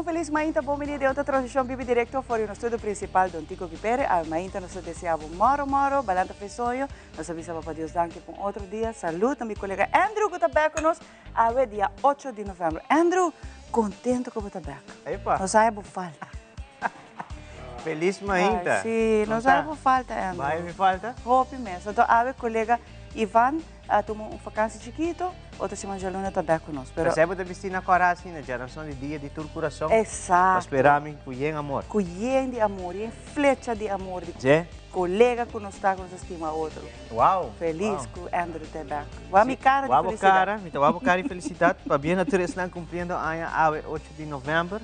Um feliz mainta, bom menino de outra transição vive direto fora no estúdio principal do Antigo Vipere. A mainta nós desejamos moro, balanta fesonho. Nós avisamos para Deus danke por outro dia. Saludo a meu colega Andrew que está bem conosco. A dia 8 de novembro. Andrew, contento que você está bem. Epa. Nós sabemos falta. Feliz mainta. Sim, nós sabemos falta, Andrew. Vai me falta? Roupa mesmo. Então, a meu colega Ivan tomou uma vacância chiquito. Outra semana de aluna está bem conosco. Percebe de vestir na coragem, na geração de dia de tua coração? Exato. Esperamos que o amor. Cuyen de amor, em flecha de amor. Sim. Colega que nos está, que nos estima outro. Uau. Feliz que o Andrew está bem. Vamos me cara de felicidade. Vamos cara de felicidade. Para bem natureza estão cumprindo a 8 de novembro.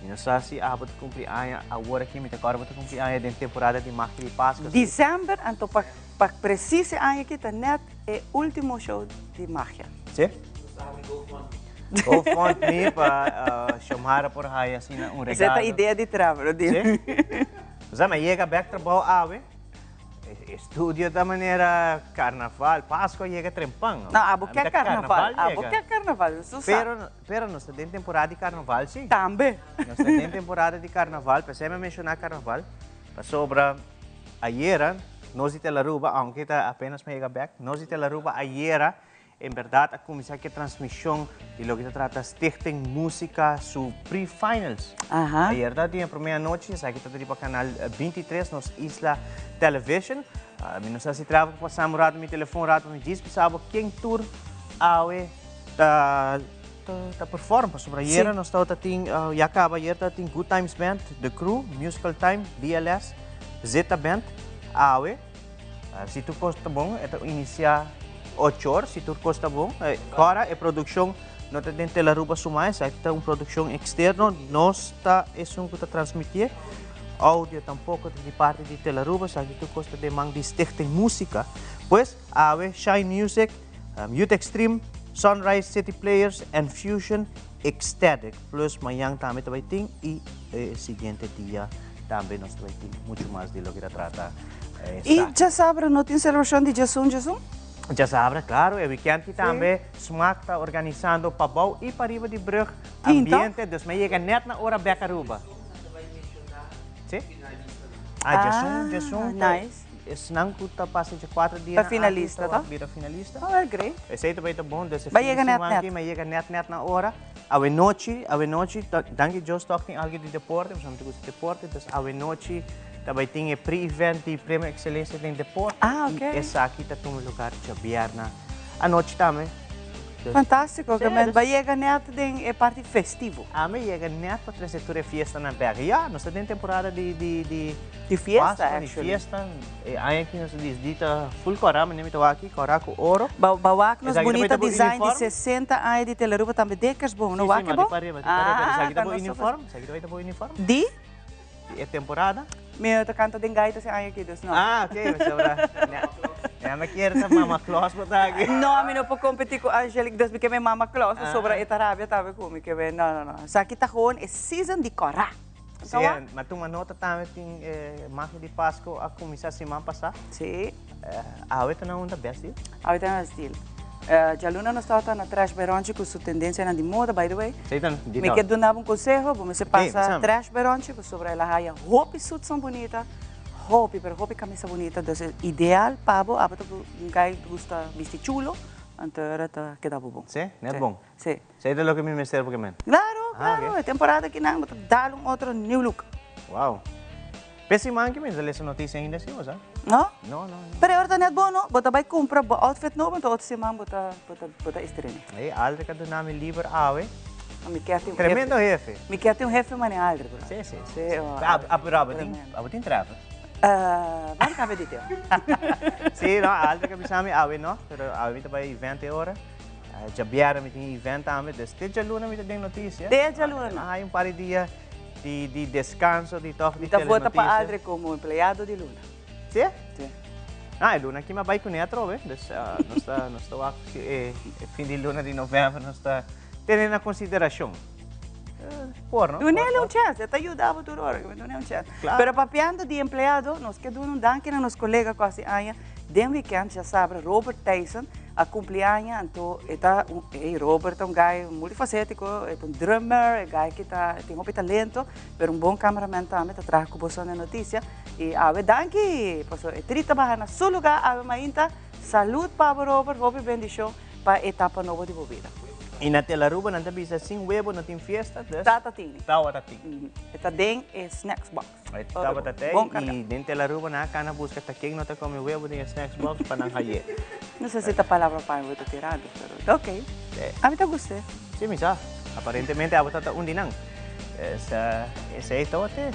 E não sei se a gente cumprir agora aqui, mas agora vamos cumprir a temporada de Magia de Páscoa. Dezembro, então para precisar aqui está net é o último show de Magia. Sim? GoFundMe para chamar por aí assim um regalo. Essa é a ideia de trabalho. Sim? Mas chega back trabalho ave. Estúdio da maneira carnaval, Páscoa chega trempão. Não, a boca é carnaval. A boca é carnaval, isso sabe. Pero nós temos temporada de carnaval, sim. Também. Nós temos temporada de carnaval, para mencionar carnaval. Para sobre ayer, nós de Telaruba, aunque está apenas chega back, nós de Telaruba ayer, em verdade, a começar a transmissão de lo que se trata Stichting Música su pre-finals. Ayer tinha a primeira noite, aqui está para o canal 23, nos Isla Television. Não sei se trava para passar um meu telefone, me diz, sabe quem tour está performando. Sobre ayer, nós estamos já acaba ayer, tem Good Times Band, The Crew, Musical Time, DLS, Zeta Band, AOE. Se tu gosta bom, é iniciar 8 horas, se tu gosta bom. Agora é produção, não tem Telaruba sumais, aqui está uma produção externa, nós está isso que está transmitir. Áudio tampouco de parte de Telaruba, aqui tu gosta de mang de Stichting Música. Pois, AOE, Shine Music, Youth Extreme, Sunrise City Players and Fusion Ecstatic. Plus, mayang também vai ter e seguinte dia também nós vai ter muito mais de lo que trata. E já sabe, não tem celebração de Jesus? Já sabe, claro, é weekend que também Smack está organizando para Bau e para Riva de Brug ambiente, então mas chega net na hora Becaruba. Sim? Jesus, nice. Senão que está passando de 4 dias para finalista, tá? Vira finalista. Oh, é great. Esse aí também tá bom, desse vai chegar net. Mas chega net na hora. A noite, danke Deus toque alguém de deporte, mas não tem de deporte, então a noite também tem pre-event de Prêmio Excelência em Deporte. Ok. E essa aqui está um lugar de Bierna. A noite também. Fantástico, que vai chegar net é parte festivo. A mim chega net para trazer a festa na Berg. Já, nós temos temporada de festa, de festa. Aí aqui nós dita full cora, mas nem estou aqui, cora com ouro. Bawak nos bonita design de 60 anos de Telaruba também decas bom, não é que bom? Aqui tá bom uniforme, aqui tá bom uniforme. De? É temporada. Meu tá canto de gaita se aí aqui dos não. Ok, sobra. É me quer essa Mama Claus botar aqui. Não, eu não posso competir com a Angelique das porque Mama Claus sobre a Etarabia tava comigo que não. Isso aqui tá gewoon é season de cora. Sim, mas tu uma nota também tem Magia de Páscoa a começar semana passada. Sim. A outra não anda bem assim? A outra não é estilo. Já Luna nós estamos na trash beronche com sua tendência de moda, by the way. Me quer dar um conselho, vamos passar trash beronche sobre ela raia roupa e suit são bonita, roupa e camisa bonita, então ideal para um gai gosta vestir chulo, então tá queda bom. Sim, é bom. Sim. Sei é lo que me serve porque men. Claro, é temporada que não, dar outro new look. Uau. Pessimão que me dá essa notícia ainda assim, mas não? Não. Pero agora não é bom, não? Bota vai comprar outfit novo, então outra semana bota estreia. É, alta que do nome livre ave. Tremendo jefe. Me quer ter um jefe mané alta, bro. Sim. Abutin trava. Vamos cá ver de teu. Sim, não, alta que me chama ave, não? Pero ave também evento hora. Já vieram me tem evento também, desde a luna me tem notícia. Desde a luna. Aí par de dia de descanso, de toque de telenotícia. Então volta para Aldre como empregado de luna. Sim? Sim. Luna aqui me vai com netro, nós estamos fim de luna de novembro, nós estamos tendo em consideração. Não é um chance, te ajudava tudo hora, não é um chance. Claro. Pero papiando de empregado, nós queremos dar que nos colegas quase aí Den weekend, já sabe, Robert Tyson, a cumpleaños, então, Robert é guy multifacético, é drummer, guy que tem um talento, mas bom cameraman também, traz com você na notícia. E danke, é trita barra na seu lugar, mainta, saúde para Robert, hope bendição para a etapa nova de vida. E na Telaruba, não tem sem huevo, não tem festa? Tata tini. Tawa tati. Eta den é snacks box. Tawa tati, e dentro Telaruba, na cana busca taquinho, não tem como huevo, tem snacks box para não cair. Não sei se esta palavra para eu tirando, mas ok. A mim tá gostei. Sim, misa. Aparentemente, a batata dinang. Essa é toda até.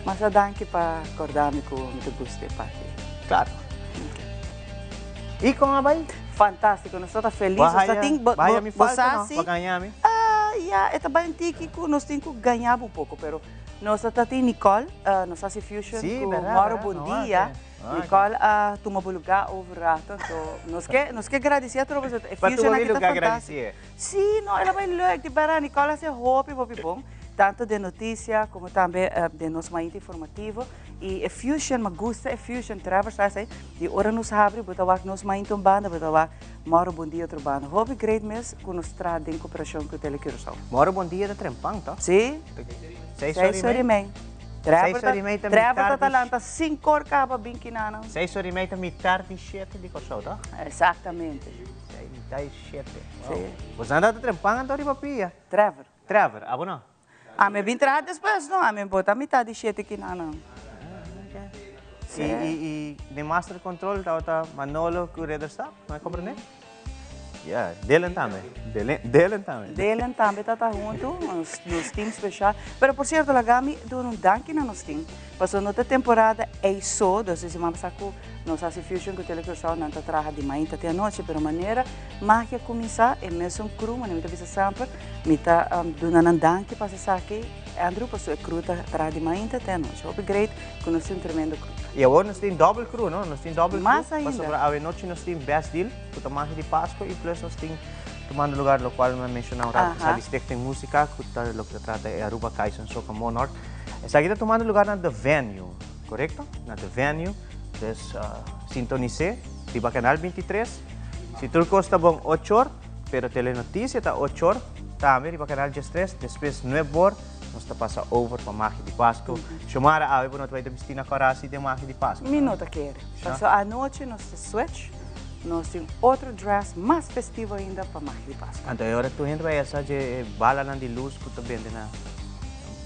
Mas a danke para acordar-me com o que gostei, Pati. Claro. E como vai? Fantástico, nós estamos felizes. Bahia me falta, não? Para ganhar, me? É bem típico, nós temos que ganhar pouco, pero nós estamos Nicole, nós estamos Fusion, com Moro Bom Dia. Nicole, toma o lugar over rato, então nós queremos agradecer a todos. Fusion aqui está fantástico. Sim, não, ela vai legal, tipo, Nicole é hopi bom. Tanto de notícia como também de nosso mais informativo. E a Fusion, me gusta a Fusion, traversa, e ora nos abre, bota lá nos mais banda, bota lá, Moro Bom Dia, outra banda. Hobby great mês, com nos traz em cooperação com o Telecurso. Moro Bom Dia da Trempang, tá? Sim. 6 horas e meia. 6 horas e meia também. Treva Atalanta, 5 horas acaba bem que não. 6 horas e meia também tarde 7 de Corsão, tá? Exatamente. 6 e 7. Sim. Você anda da Trempang, então, de papia? Trevor, abo não? Me vim trazer depois, não? Me botar metade de 7 que não. E de Master Control, tá Manolo Curedor, sabe? Não é compreender? Delen também. Delen também está junto, nos teams especial. Mas, por certo, Lagami, dou danke na nos team. Passou noutra temporada, só, dois semanas saco, nós fazemos Fusion com o Telecurso, não está trabalhando de manhã até a noite, mas maneira, máquina começar, é mesmo cru, mas não está vista sempre, me está dando danke para se aqui, Andrew passou a cru, está trabalhando de manhã até a noite. Upgrade, com nós temos tremendo cru. E agora nós temos double cru, não? Nós temos double cru. Mas ainda. Sobre a noite nós temos best deal, com a máquina de Páscoa, e plus nós temos tomando lugar, lo qual me mencionou, sabe, se tem música, que o que trata é Aruba Kaizen Soca Monarch. Essa aqui está tomando lugar na The Venue, correto? Na The Venue, sintonize, riba canal 23. Se turco está bom 8 horas, pero telenotícia está 8 horas, também riba canal 13, depois 9 horas, nós está passa over para máquina de Páscoa. Chamara a não vai ter Cristina Corassi de máquina de Páscoa. Minuto quer. Passou a noite, nós switch. Nós temos outro dress mais festivo ainda para máquina de Páscoa. Então, agora tu entra essa de bala de luz que tu vende na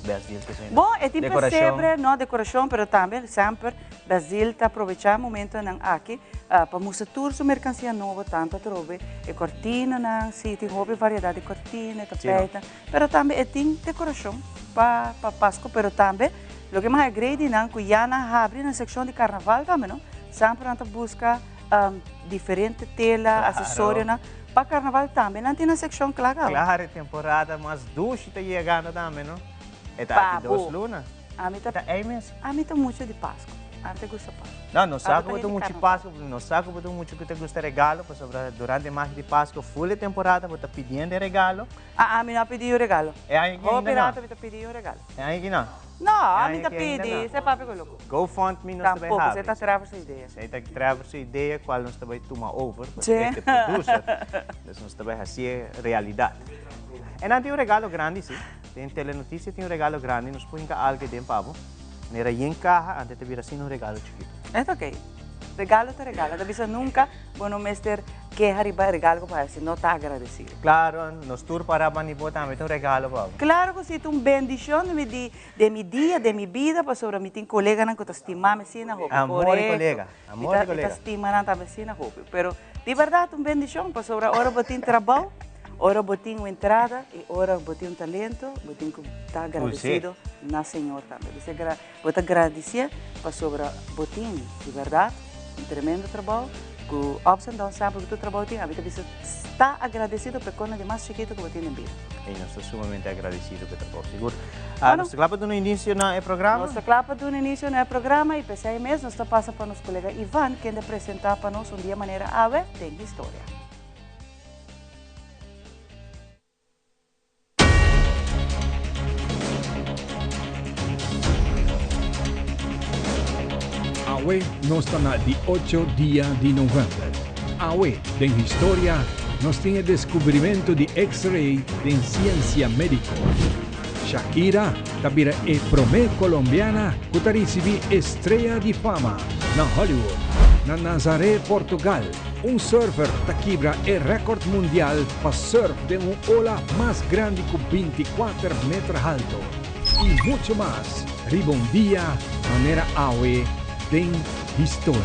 Brasil. Bom, é tipo sempre, não decoração, mas também sempre Brasil está aproveitando o momento aqui para mostrar toda a mercancia nova, tanto trove, e cortina, sim, tem variedade de cortina, tapete, mas também tem decoração para Páscoa, mas também, o que mais é grande, que já abre na secção de carnaval também, não? Sempre a busca diferente tela, acessórios, para carnaval também, não tem na secção claro. Claro, temporada, mas duas está chegando também, não? Está aqui 2 lunas. A mim está muito de Páscoa. A mim gosta de Páscoa. Não sabe muito de Páscoa, não sabe muito que te gosta de regalo, durante a máquina de Páscoa, full temporada, você está pedindo regalo. A mim não pediu regalo. É aí que não? O pirata me está pedindo regalo. É aí que não? Não, a mim está pedindo, você é papo louco. GoFundMe não está bem rápido. Você está trazendo essa ideia. Você está trazendo essa ideia, qual não está bem tomar over, porque é que produz, não está bem assim, realidade. E não tem um regalo grande, sim. Tem telenotícia, tem um regalo grande, nós põe algo dentro, pavo. Nera em carro, antes de vir assim um regalo chiquito. É ok. Regalo te regalo. Talvez nunca, bueno, mestre, que arriba regalo para si, não está agradecido. Claro, nos tour para manipor também tem um regalo, pavo. Claro que sim, uma bendição de meu dia, de minha vida, para sobre mim tem colega que te estima, me ensina roupa. Amor de colega, amor de colega. Te estima, não me ensina roupa. Pero, de verdade, uma bendição, para sobre a hora que tem trabalho. Ora botinho uma entrada e ora botinho um talento, botinho que está agradecido na Senhor também. Você pode agradecer para sobre botinho, de verdade, um tremendo trabalho, que o ups and downs sempre que tu trabalho tem, a vida você está agradecido por coisa de mais chiquito que botinho em vida. E nós estamos sumamente agradecidos pelo trabalho, seguro. Nós clapa do início no programa? Nós clapa do início no programa e pensei aí mesmo, nós passa para nosso colega Ivan, que vai apresentar para nós dia maneira ave tem história. A Awe nos está na 18 dia de novembro. Awe, den historia, nos tiene descubrimento de X-ray den ciencia médico. Shakira, tabira e promé colombiana, que recibe estrella de fama na Hollywood. Na Nazaré, Portugal, un surfer quebra el récord mundial para surf de una ola más grande que 24 metros alto. Y mucho más. Ribondia, manera Awe, den historia.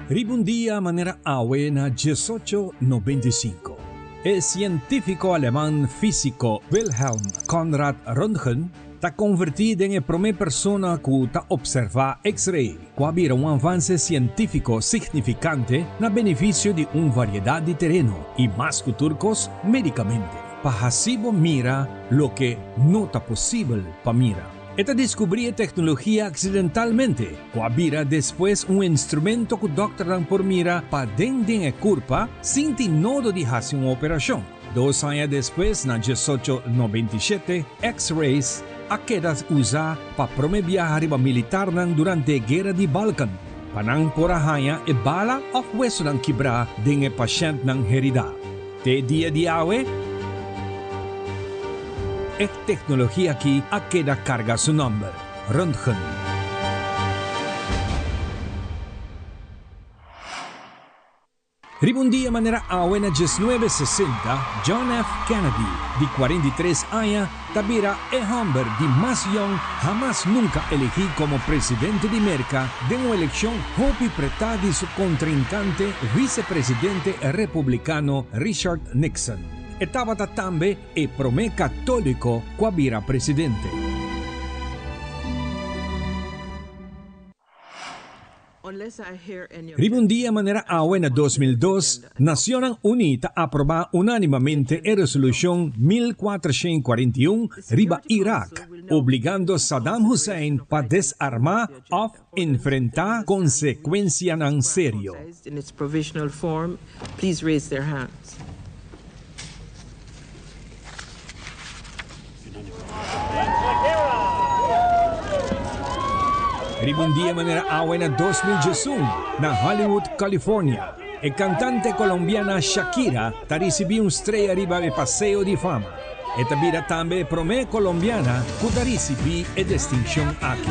Ribondia manera Awe na 1895. El científico alemán físico Wilhelm Conrad Röntgen ta convertido en la primera persona que ta observa X-ray, que había un avance científico significante na beneficio de una variedad de terreno y más que turcos médicamente. Para así mira lo que no está posible para mirar. Esta descubría tecnología accidentalmente, cuabira después un instrumento que doctoran por mira para dentro de curva sin nodo de hacer una operación. 2 años después, en 1897, X-rays a quedas usar para promover viajar militar durante la guerra de Balcán. Panang por ahaya e bala of hueso ng kibra de paciente ng herida. Te dia de Awe, esta tecnología aquí a queda carga su nombre, Röntgen. Ribondia manera Awe na 1960, John F. Kennedy, de 43 años, tabira el hombre de más young jamás nunca elegí como presidente de América de una elección hopi preta de su contrincante vicepresidente republicano Richard Nixon. Estaba también el promé católico cuabira presidente. Ribondia manera Awe na 2002, Naciones Unidas aprobó unánimemente la resolución 1441 riba Irak, obligando Saddam Hussein para desarmar o enfrentar consecuencias en serio. Ribondia manera Awe na 2011, na Hollywood, California. El cantante colombiana Shakira ta recibió una estrella arriba del Paseo de Fama. Esta vida también promé colombiana que ta recibió la distinción aquí.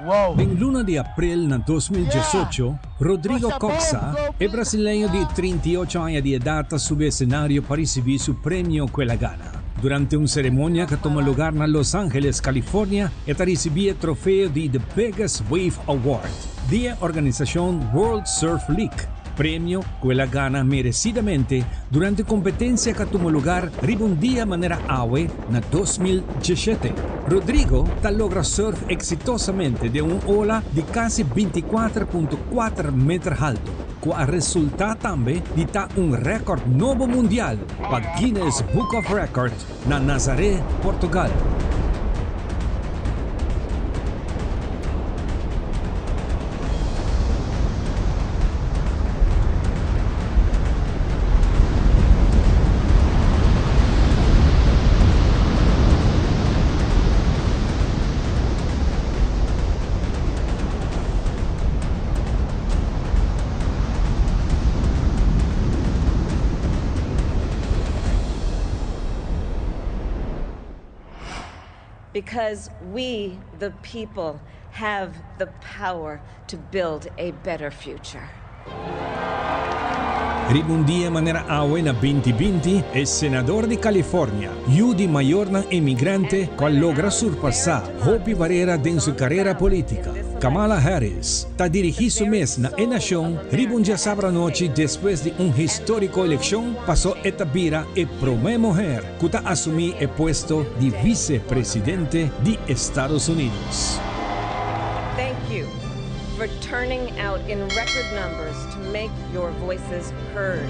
Wow. En luna de abril de 2018, Rodrigo Coxa, el brasileño de 38 años de edad, subió al escenario para recibir su premio que la gana. Durante una ceremonia que tomó lugar en Los Ángeles, California, esta recibió el trofeo de The Biggest Wave Award de la organización World Surf League. Premio que la gana merecidamente durante competencia que tomó lugar Ribondia manera Awe en 2017. Rodrigo logra surf exitosamente de una ola de casi 24.4 metros alto, que resulta también de un récord nuevo mundial para Guinness Book of Records en Nazaré, Portugal. Because we, the people, have the power to build a better future. Ribondia manera Awe na 2020 el senador de California, Judy Mayorna emigrante, cual logra surpasar hopi barrera en su carrera política. Kamala Harris está dirigindo su mes na nación ribun ya sabra noche después de histórico elección pasó esta vira e promé mujer que está asumir el puesto de vicepresidente de Estados Unidos. Thank you for turning out in record numbers to make your voices heard.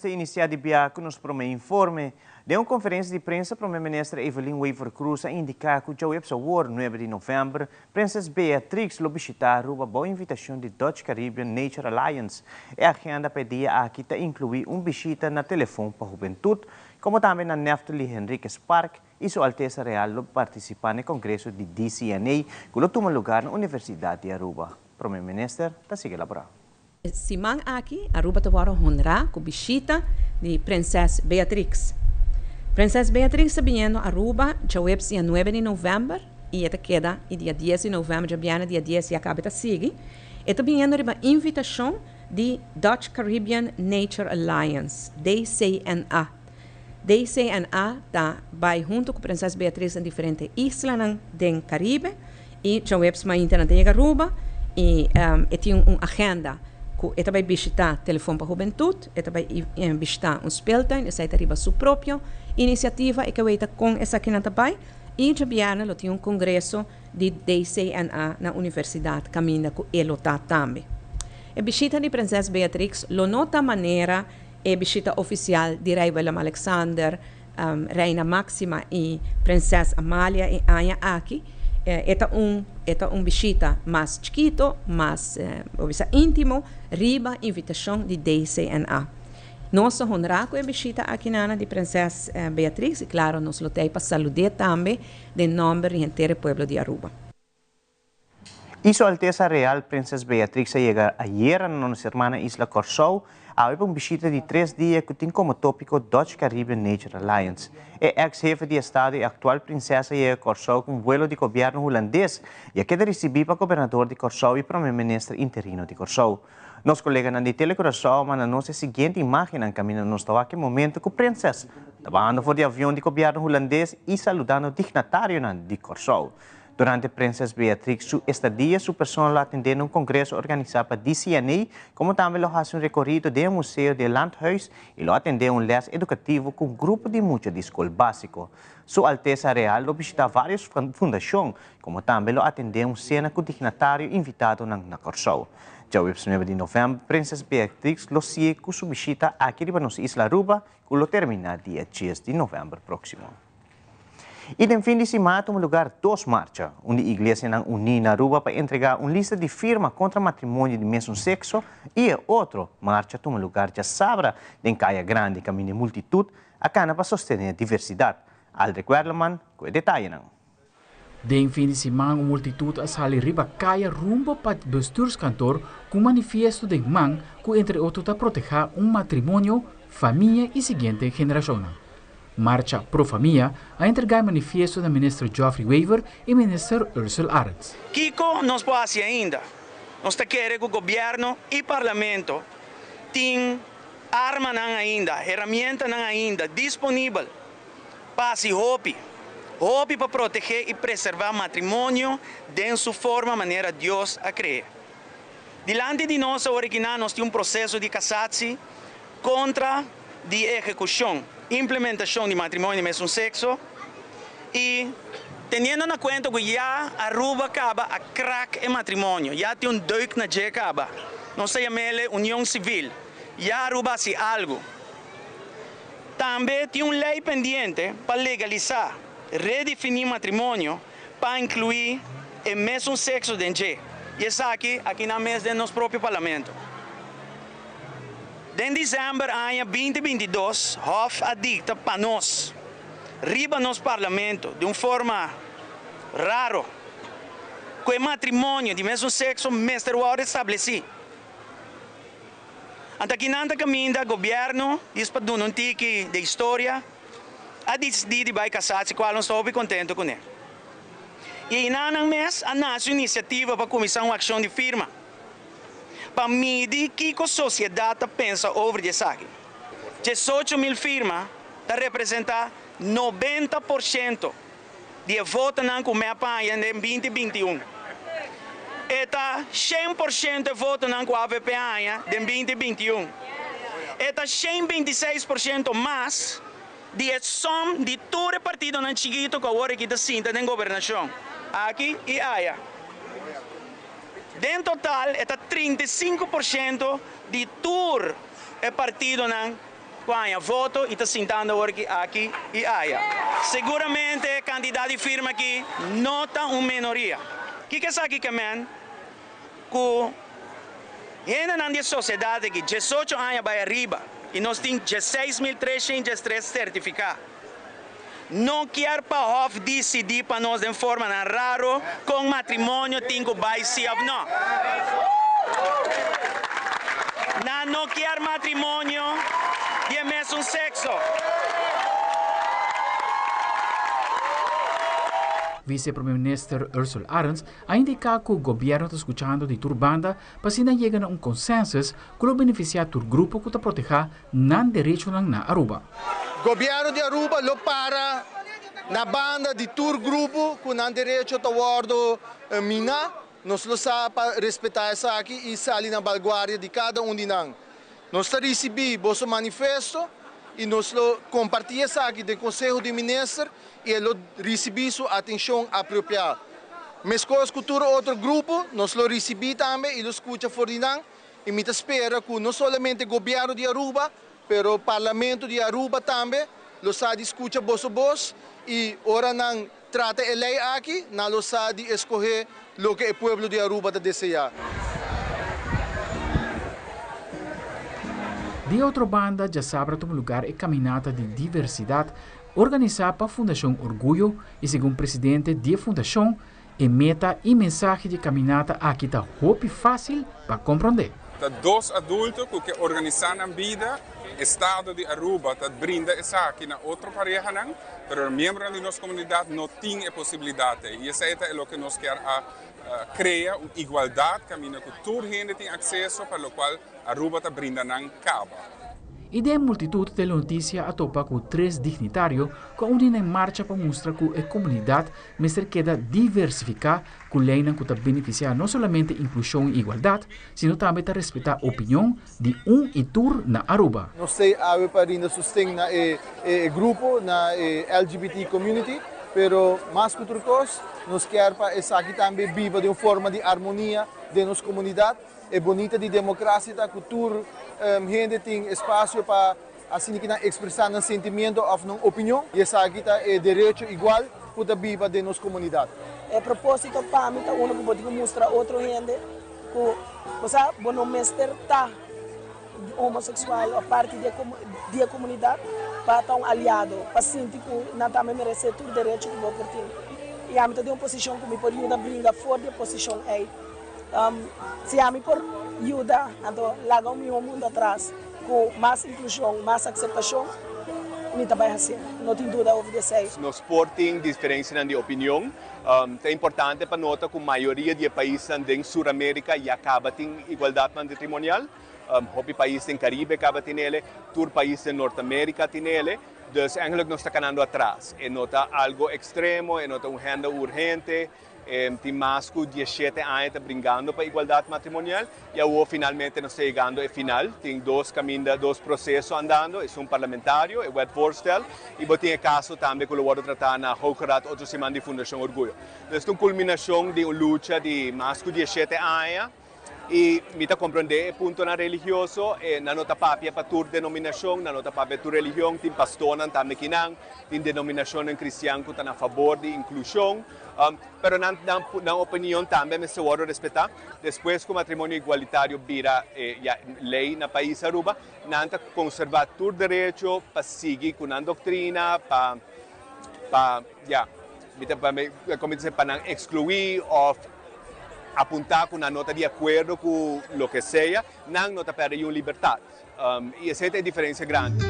Iniciar de Biaco nos promete informe de uma conferência de imprensa para a ministra Evelyn Weaver Cruz a indicar que o web Award 9 de novembro, Princesa Beatrix lo visitar uma boa invitação de Dutch Caribbean Nature Alliance. A agenda pedia aqui está incluir visita na telefone para a juventude, como também na Neftali Henriquez Park e Sua Alteza Real participar no congresso de DCNA, que toma lugar na Universidade de Aruba. Promete ministra, está sigue elaborado. Simang aqui, Aruba Tawaro honra com visita de Princesa Beatrix. Princesa Beatrix está vindo a Aruba, dia 9 de novembro, e esta queda, e dia 10 de novembro, já viene dia 10 e acaba de seguir. Está vindo uma invitação de Dutch Caribbean Nature Alliance, DCNA. DCNA vai junto com Princesa Beatrix em diferentes islas do Caribe, e já internet Aruba, e tem uma agenda. Esta vai visitar telefone para a juventude, esta vai visitar speeltuin, essa é sua própria iniciativa, e que vai com essa aqui também. E já viene, tem congresso de DCNA na Universidade Caminda, que ele está também. A visita de Princesa Beatrix, lo nota maneira, é visita oficial de Rei Willem Alexander, Reina Máxima e Princesa Amália e Anya aqui. Esta visita mais chiquito, mais íntimo, riba invitação de DCNA. Nós honramos com a visita aqui na de Princesa Beatrix e, claro, nós lutamos para saludar também de nome do inteiro povo de Aruba. E Sua Alteza Real, Princesa Beatrix, chega ayer na nossa irmã Isla Corsou, a uma visita de 3 dias que tem como tópico Dutch Caribbean Nature Alliance. A ex-jefe de Estado e atual princesa chega a Corsou com vuelo de governo holandês, e a queda recebida para o governador de Corsou e primeiro-ministro interino de Corsou. Nosso colega na Telecoração manda nossa seguinte imagem em caminho nos aquele momento que a princesa estava andando de avião de governo holandês e saludando o dignatário de Corsou. Durante a Princesa Beatrix, sua estadia, sua pessoa atendendo congresso organizado para DCNA, como também lo faz recorrido do Museu de Landhuis e lo atendeu les educativo com grupo de muita de escola básico. Sua Alteza Real lo visita várias fundações, como também lo atendeu cena com o dignatário invitado na Corsou. Dia 9 de novembro, Princesa Beatrix lo sigue com sua visita aqui para nossa Isla Aruba, que lo termina dia 10 de novembro próximo. E no fim de semana, toma lugar 2 marchas, onde a igreja na Unida Aruba para entregar uma lista de firma contra matrimônio de mesmo sexo e a outra marcha toma lugar já sabra em Caia Grande, caminho de multitud, a cana para sostener a diversidade. Aldrich Werleman, com o detalhe. De fim de semana, uma multitud a sair riba Caia rumbo para o bestuurskantoor com manifesto de man que, entre outros, a proteger matrimônio, família e seguinte geração. Marcha Pro Família a entregar manifesto da ministra Geoffrey Weaver e ministro Ursula Arends. Kiko nos pode ainda. Nós queremos que o governo e o parlamento tenham armas ainda, ferramentas ainda disponíveis para se hopi para proteger e preservar o matrimônio de sua forma, maneira Deus a criar. Diante de nós, original, nós temos processo de casação contra de execução, implementação de matrimônio de mesmo sexo e tendo na conta que já Aruba acaba a crack em matrimônio, já tem deuk na je acaba, não se chama união civil, já Aruba se algo. Também tem uma lei pendente para legalizar, redefinir matrimônio para incluir o mesmo sexo de je. e aqui na mesa do nosso próprio parlamento. Em dezembro de 2022, Hof adicta para nós, riba nosso parlamento, de uma forma raro, com o matrimônio de mesmo sexo, mestre Ward estabelecido. Anta que nanta caminho do governo, diz para um tique de história, a decidir de vai casar-se, qual não estou contente com ele. E em mês, a nossa iniciativa para começar uma ação de firma, para medir que a sociedade pensa sobre isso aqui. 18 mil firmas representam 90% de votos que me apanham em 2021. Eta 100% de votos que a AVP em 2021. Eta 126% mais de som de todo o partido não chiquito que agora aqui está na governação. Aqui e aí. Em total, está 35% de todo o partido não ganha voto e está sentando aqui e aí. Seguramente, o candidato de firma aqui nota uma minoria. O que é isso aqui, man? Que na sociedade que 18 anos vai arriba e nós temos 16.303 certificados. Não quer para Hof decidir para nós de forma rara com matrimônio tem que vai se ou não. Não quer matrimônio de mesmo sexo. Vice-Primeiro-Ministro Ursula Arens ha indicado que o governo está escuchando de turbanda para assim llegar a um consenso que lo beneficia a grupo que está proteger não direito na Aruba. Governo de Aruba lo para na banda de tur grupo que não direito a guardo mina, nós lo sabe respeitar isso aqui e sair na vanguarda de cada de nós. Nós recebemos o manifesto e nós lo compartilhamos aqui do Conselho de Ministros e lo recebemos a atenção apropriada. Mas com outro grupo, nós lo recebemos também e lo escuta fora de nós e me espera que não somente o governo de Aruba, mas o parlamento de Aruba também lo sabe escuta voz e ora não trata a lei aqui, não lo sabe escolher o que o povo de Aruba deseja. De outra banda, já sabe que lugar é caminhada de diversidade organizada para a Fundação Orgulho e, segundo o presidente da Fundação, é meta e mensagem de caminhada aqui está hope fácil para compreender. Dos adultos que organizam a vida, o Estado de Aruba brinda isso aqui na outra pareja, mas os membros da nossa comunidade não têm a possibilidade. E isso é o que nós queremos criar uma igualdade, caminho que toda gente tem acesso, para o qual Aruba brinda não caba. E de multitud de notícias a topa com 3 dignitários que unem em marcha para mostrar que a comunidade mestre queda diversificar que leina que beneficia não somente inclusão e igualdade, sino também para respeitar a opinião de e tur na Aruba. Nós sei a para sustentar o grupo na LGBT community, pero mais que outra coisa, nós queremos para essa aqui também viva de uma forma de harmonia de nossa comunidade. É bonita de democracia, da cultura, gente tem espaço para assim que expressar um sentimento ou uma opinião. E essa aqui é direito igual para viver de nossa comunidade. É propósito para mim, uno que pode mostrar outra gente que você não mestre tá homossexual a parte da comunidade para estar um aliado, para sentir que não também merece todo o direito que você tem. E a mim tem uma posição que me pode ajudar a brincar fora da posição aí. Se a mim por ajuda, então larga o meu mundo atrás com mais inclusão, mais aceitação, me também assim, não tenho dúvida sobre isso. Nós temos diferença de opinião. É importante para notar que a maioria dos países da Sul-América já acaba tendo igualdade matrimonial. O país do Caribe acaba tendo ele, todo país da Norte-América tem ele. Então, eigenlijk nós estamos ficando atrás. É nota algo extremo, é nota agenda urgente. Tem mais que 17 anos brincando para a igualdade matrimonial e agora finalmente nós estamos chegando ao final. Tem dois processos andando, é parlamentário, é o wetsvoorstel e tem caso também que eu vou tratar na Hoge Raad outra semana de Fundação Orgulho. Então, é uma culminação de uma luta de mais que 17 anos E mi ta comprende il punto na religioso e na nota papia pa tur denominazione, na nota papia tu religione, tin pastonan ta mekinang, tin denominazione cristiana ku ta na favor di inclusión, pero na opinión también me se vuelve respetar. Después con matrimonio igualitario vira ley na país Aruba, nanta conservar tu derecho pa seguir con una doctrina pa come dice para excluir o apuntar con una nota de acuerdo con lo que sea, no nota para una libertad. Y esa es la diferencia grande.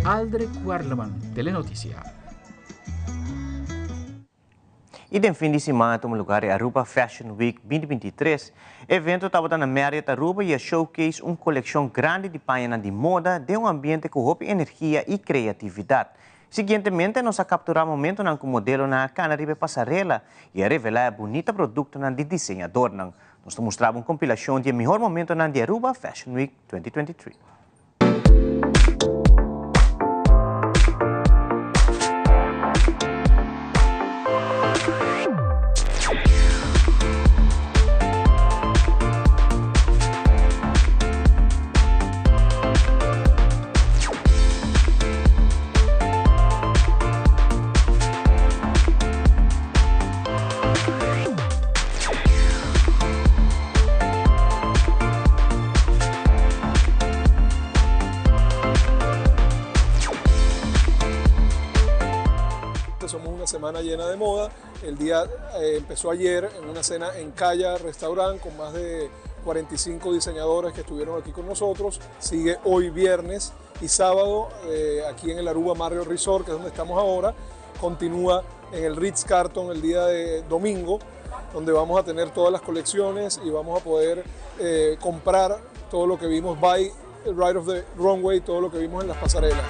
Aldre Quarleman, Telenoticia. E no fim de semana, temos lugar a Aruba Fashion Week 2023. Evento estava na Marriott Aruba e showcase uma coleção grande de páginas de moda de um ambiente com roupa, energia e criatividade. Seguintemente, nós capturamos momento com modelo na Canaribe Passarela e a revelar a bonita produto de desenhador. Nós mostramos uma compilação de melhor momento na Aruba Fashion Week 2023. Somos una semana llena de moda. El día empezó ayer en una cena en Calla Restaurant con más de 45 diseñadores que estuvieron aquí con nosotros. Sigue hoy viernes y sábado aquí en el Aruba Marriott Resort, que es donde estamos ahora. Continúa en el Ritz-Carlton el día de domingo, donde vamos a tener todas las colecciones y vamos a poder comprar todo lo que vimos, buy right of the runway, todo lo que vimos en las pasarelas.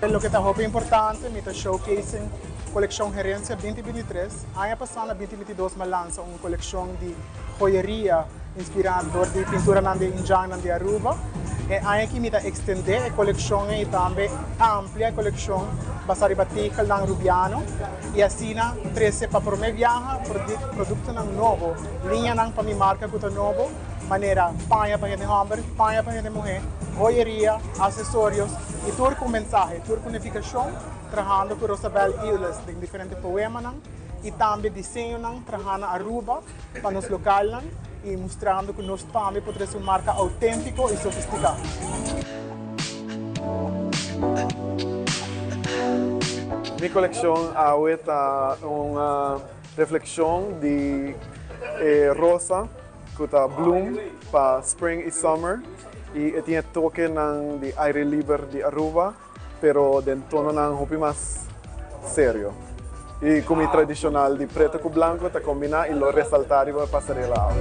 Lo que está importante, me está showcasing colección Gerencia 2023. Año pasado, 2022, me lanza una colección de joyería inspirada por la pintura de Indiana de Aruba. Y año que me está extender la colección y también amplia la colección basada en batikal ng rubiano. Y así, 13 para por me viaja, producto nuevo, línea para mi marca que nuevo, manera paña para gente hombre, paña para gente mujer, joyería, accesorios y todo con mensaje, todo con unificación, trabajando con Rosabel Iles de diferentes poemas y también diseño, trabajando Aruba para los locales y mostrando que nós también podemos ser una marca auténtica y sofisticada. Mi colección ahorita una reflexión de rosa que está bloom para spring y summer y tiene toque de aire libre de Aruba, pero de tono un poco más serio. Y como tradicional de preto con blanco te combina y lo resaltar y va a pasar el agua.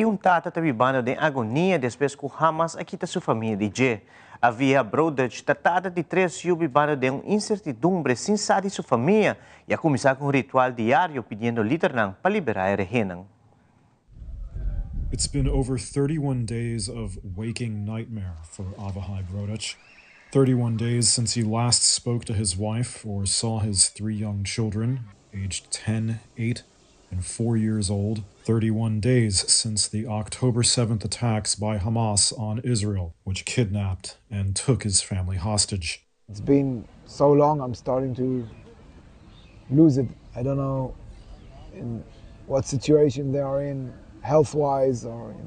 aqui tata vivendo de agonia depois que Hamas aqui tá sua família de G. Havia Brodach tata de 3 dias vivendo de incertidumbre sem saber sua família e a começar com ritual diário pedindo liderança para liberar a região. It's been over 31 days of waking nightmare for Avahai Brodach. 31 days since he last spoke to his wife or saw his 3 young children, aged 10, 8, and 4 years old. 31 days since the October 7th attacks by Hamas on Israel, which kidnapped and took his family hostage. It's been so long, I'm starting to lose it. I don't know in what situation they are in, health-wise, or if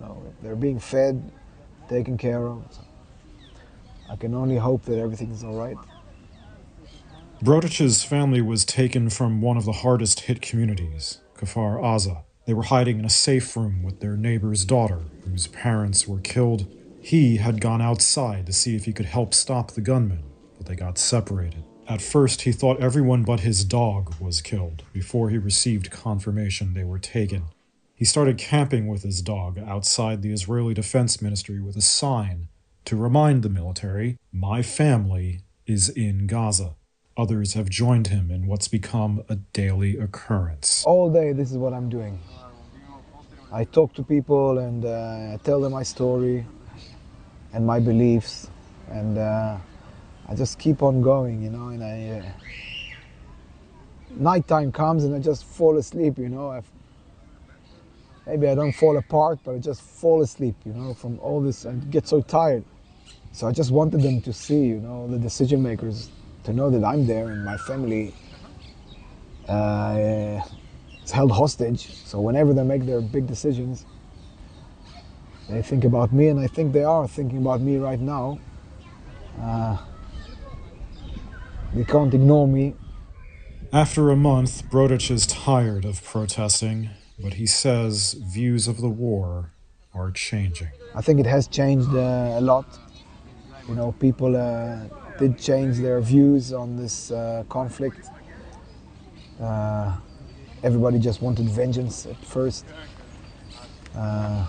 they're being fed, taken care of. So I can only hope that everything is all right. Brodach's family was taken from one of the hardest hit communities, Kfar Aza. They were hiding in a safe room with their neighbor's daughter, whose parents were killed. He had gone outside to see if he could help stop the gunmen, but they got separated. At first, he thought everyone but his dog was killed before he received confirmation they were taken. He started camping with his dog outside the Israeli Defense Ministry with a sign to remind the military, "My family is in Gaza." Others have joined him in what's become a daily occurrence. All day, this is what I'm doing. I talk to people and I tell them my story and my beliefs, and I just keep on going, and nighttime comes and I just fall asleep, Maybe I don't fall apart, but I just fall asleep, from all this. I get so tired. So I just wanted them to see, the decision makers, to know that I'm there and my family is held hostage. So whenever they make their big decisions, they think about me, and I think they are thinking about me right now. They can't ignore me. After a month, Brodach is tired of protesting, but he says views of the war are changing. I think it has changed a lot. People did change their views on this conflict. Everybody just wanted vengeance at first. I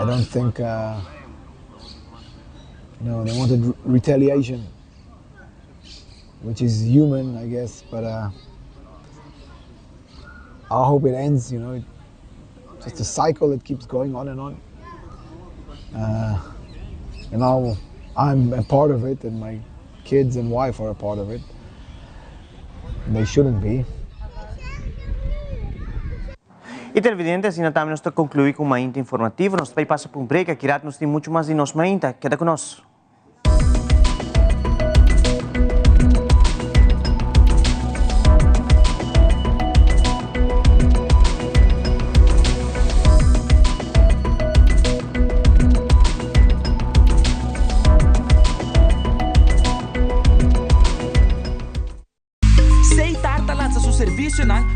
don't think, they wanted retaliation, which is human, I guess, but I hope it ends, just a cycle that keeps going on and on. I'm a part of it, and my kids and wife are a part of it. They shouldn't be. E televidentes, assim nós estamos concluir com uma inta informativa. Nós vai passar por um break, aqui nós temos muito mais de nós mainta. Queda conosco.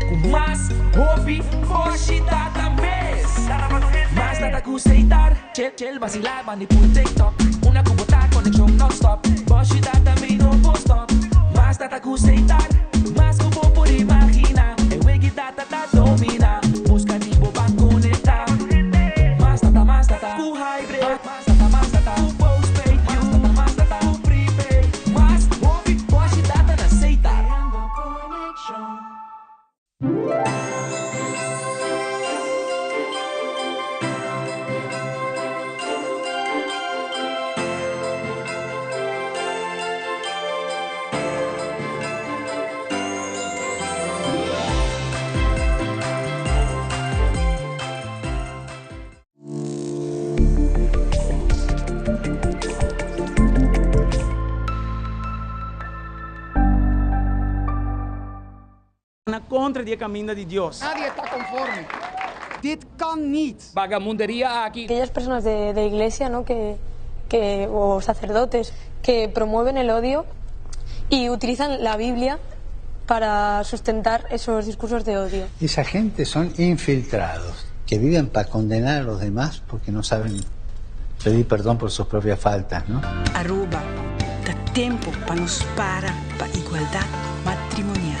Com mais hobby, hoje data mês. Mais nada que aceitar. Chill, vacilar, manipula TikTok. Una cubota, conexão non-stop. Hoje data me não vou stop. Mais nada que aceitar. Mais que vou por imaginar. Eu é que data da domina. Busca de boba conectar. Mais data, com hybrid. Mais data, com postpaid. Mais data, com prepaid. Mais hobby, hoje data na aceitar. Contra el camino de Dios. Nadie está conforme. Dit kan niet. Vagamundería aquí. Aquellas personas de iglesia, ¿no? o sacerdotes que promueven el odio y utilizan la Biblia para sustentar esos discursos de odio. Esa gente son infiltrados, que viven para condenar a los demás porque no saben pedir perdón por sus propias faltas, ¿no? Aruba, da tempo para nos para igualdad matrimonial.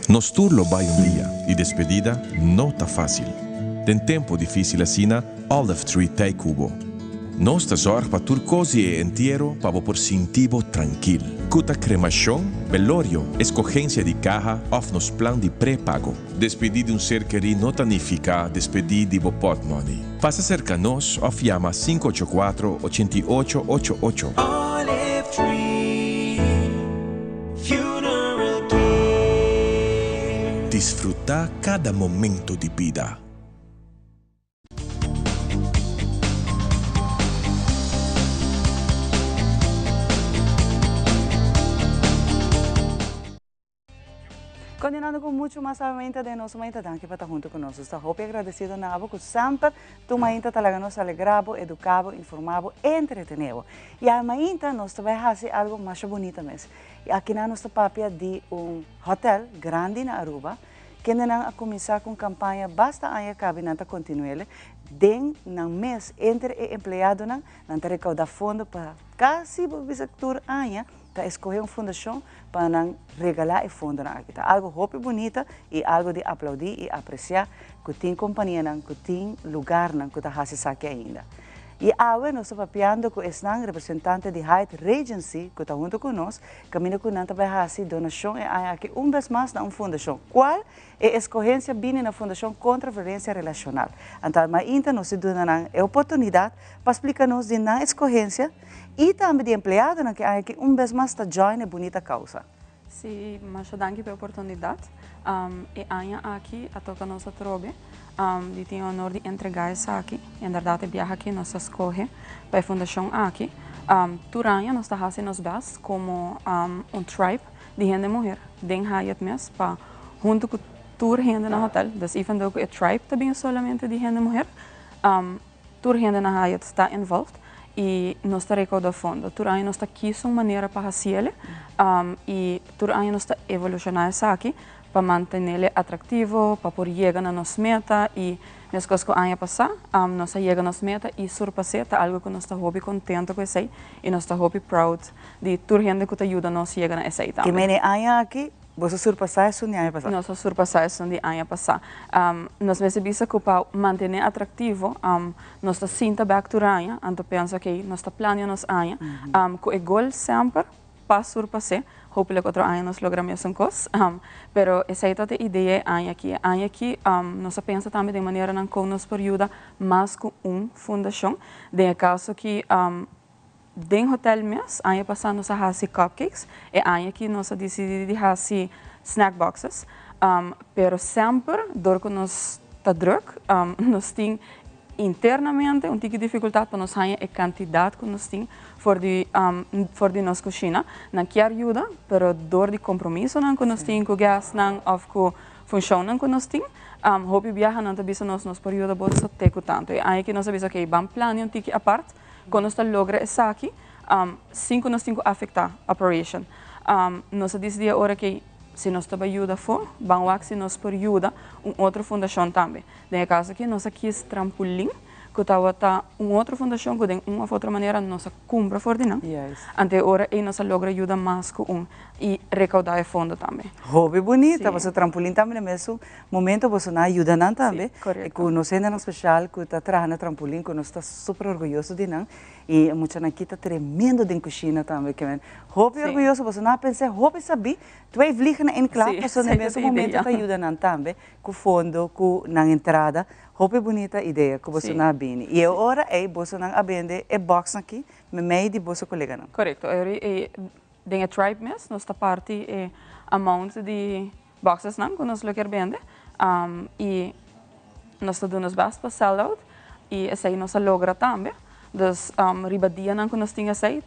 Nos turlo vai un día y despedida no está fácil. Den tempo difícil assina, Olive Tree Tei Cubo. Nós zorg pa turcosi e entierro pa por sintivo tranquil. Cuta cremação, velorio, escogencia de caja of nos plan de pré-pago. Despedir de ser querido não significa despedir de pot money. Faça cerca nos of llama 584-8888. Olive Tree Funeral Care. Disfrutar cada momento de vida. Continuando com muito mais amamente de nosso mãe também que para estar junto conosco. Estou muito agradecido na abo que sempre tu mãe talaga nos alegrabo, educabo, informavo, entretenido. E a mãe nós também fazer algo mais bonito mesmo. E aqui na nossa papia de hotel grande na Aruba, que ainda a começar com campanha basta a cabineta continuele, den na mês entre empregado não recaudar fundo para quase o sector aia para escolher uma fundação para não regalar o fundo na aqui. Algo muito bonito e algo de aplaudir e apreciar que tem companhia não, que tem lugar não que está fazendo aqui ainda. E agora nós estamos papiando com esse representante de Hyatt Regency que está junto conosco, caminho com nós vai fazer donação e aqui vez mais na uma fundação. Qual é a escolhência bem na fundação contra a violência relacional? Então, mas então nós temos a oportunidade para explicar-nos de na escolhência e também de empregado que aqui vez mais está join a bonita causa. Sim, mas danke pela oportunidade. E aqui a toca nossa trobe. De ter o honor de entregar isso aqui. Em verdade, viaja aqui, nós escolhe para a fundação aqui. Turanha, nós estamos fazendo os best como tribe de gente mulher. Den Hyatt mesmo, para junto com tour gente no hotel. Então, even though a tribe também é somente de gente mulher, tour gente na Hyatt está envolved e nós está recaudando fundo. Turanha nós está aqui uma maneira para fazer e Turanha nós está evolucionando isso aqui. Para manter-lo atrativo, para poder chegar na nossa meta e mesmo que o ano passado, nós chegamos na nossa meta e surpassar algo que nós estamos muito contentes com isso e nós estamos muito proud de toda a gente que ajuda nós a chegar a isso também. Que mene ano aqui, você surpassar isso no ano passado? Nós surpassar isso no ano passado. Nós percebemos que para manter atrativo, nós estamos sinta back to ranha, então penso que nós estamos planeando nosso ano, com o gol sempre para surpassar. Hopelijk outro ano nós logramos essa coisa, pero essa é toda a ideia aqui nós pensa também de maneira não com nos ajuda mais com fundação, de caso que dentro hotel mesmo, ano passado nós fazemos cupcakes e aqui nós decidimos fazer snack boxes, pero sempre dor que nós está druk, nós tem internamente uma dificuldade para nós ter a quantidade que nós temos for de nossa cozinha. Não quer ajuda, mas dor de compromisso que nós temos com o gás ou com a função que nós temos, hope viaja não também nós por ajuda bolsa teco tanto. E aí que nós sabemos que vamos planear um ticket à parte, quando nós logra isso aqui, cinco nós temos que afetar a operation. Nós decidimos agora que se nós temos ajuda for, vamos se nós por ajuda outra fundação também. De caso que nós aqui é trampolim, que está uma outra fundação que de uma outra maneira nós cumpre for de não. Ante agora e nós logra ajuda mais com e recaudar fundo também. Hobby bonita, você trampolim também mesmo momento você não ajuda não também. E com nós ainda no especial que está trabalhando trampolim, que nós está super orgulhoso de não. E muita aqui está tremendo de cozinha também, que é hobby orgulhoso, você não pensa, hobby sabe, tu vai vliegen em claro, você no mesmo momento está ajuda não também, com fundo, com na entrada. Hobby bonita ideia que você não bem. E agora você não abende a box aqui, meio de você colega não. Correto. Dentro da tribe mesmo, nós está parte amount de boxes não que nós quer vender e nós está dando os best para sell out e essa aí nós logra também. Dus ribadia não que nós tinha sei,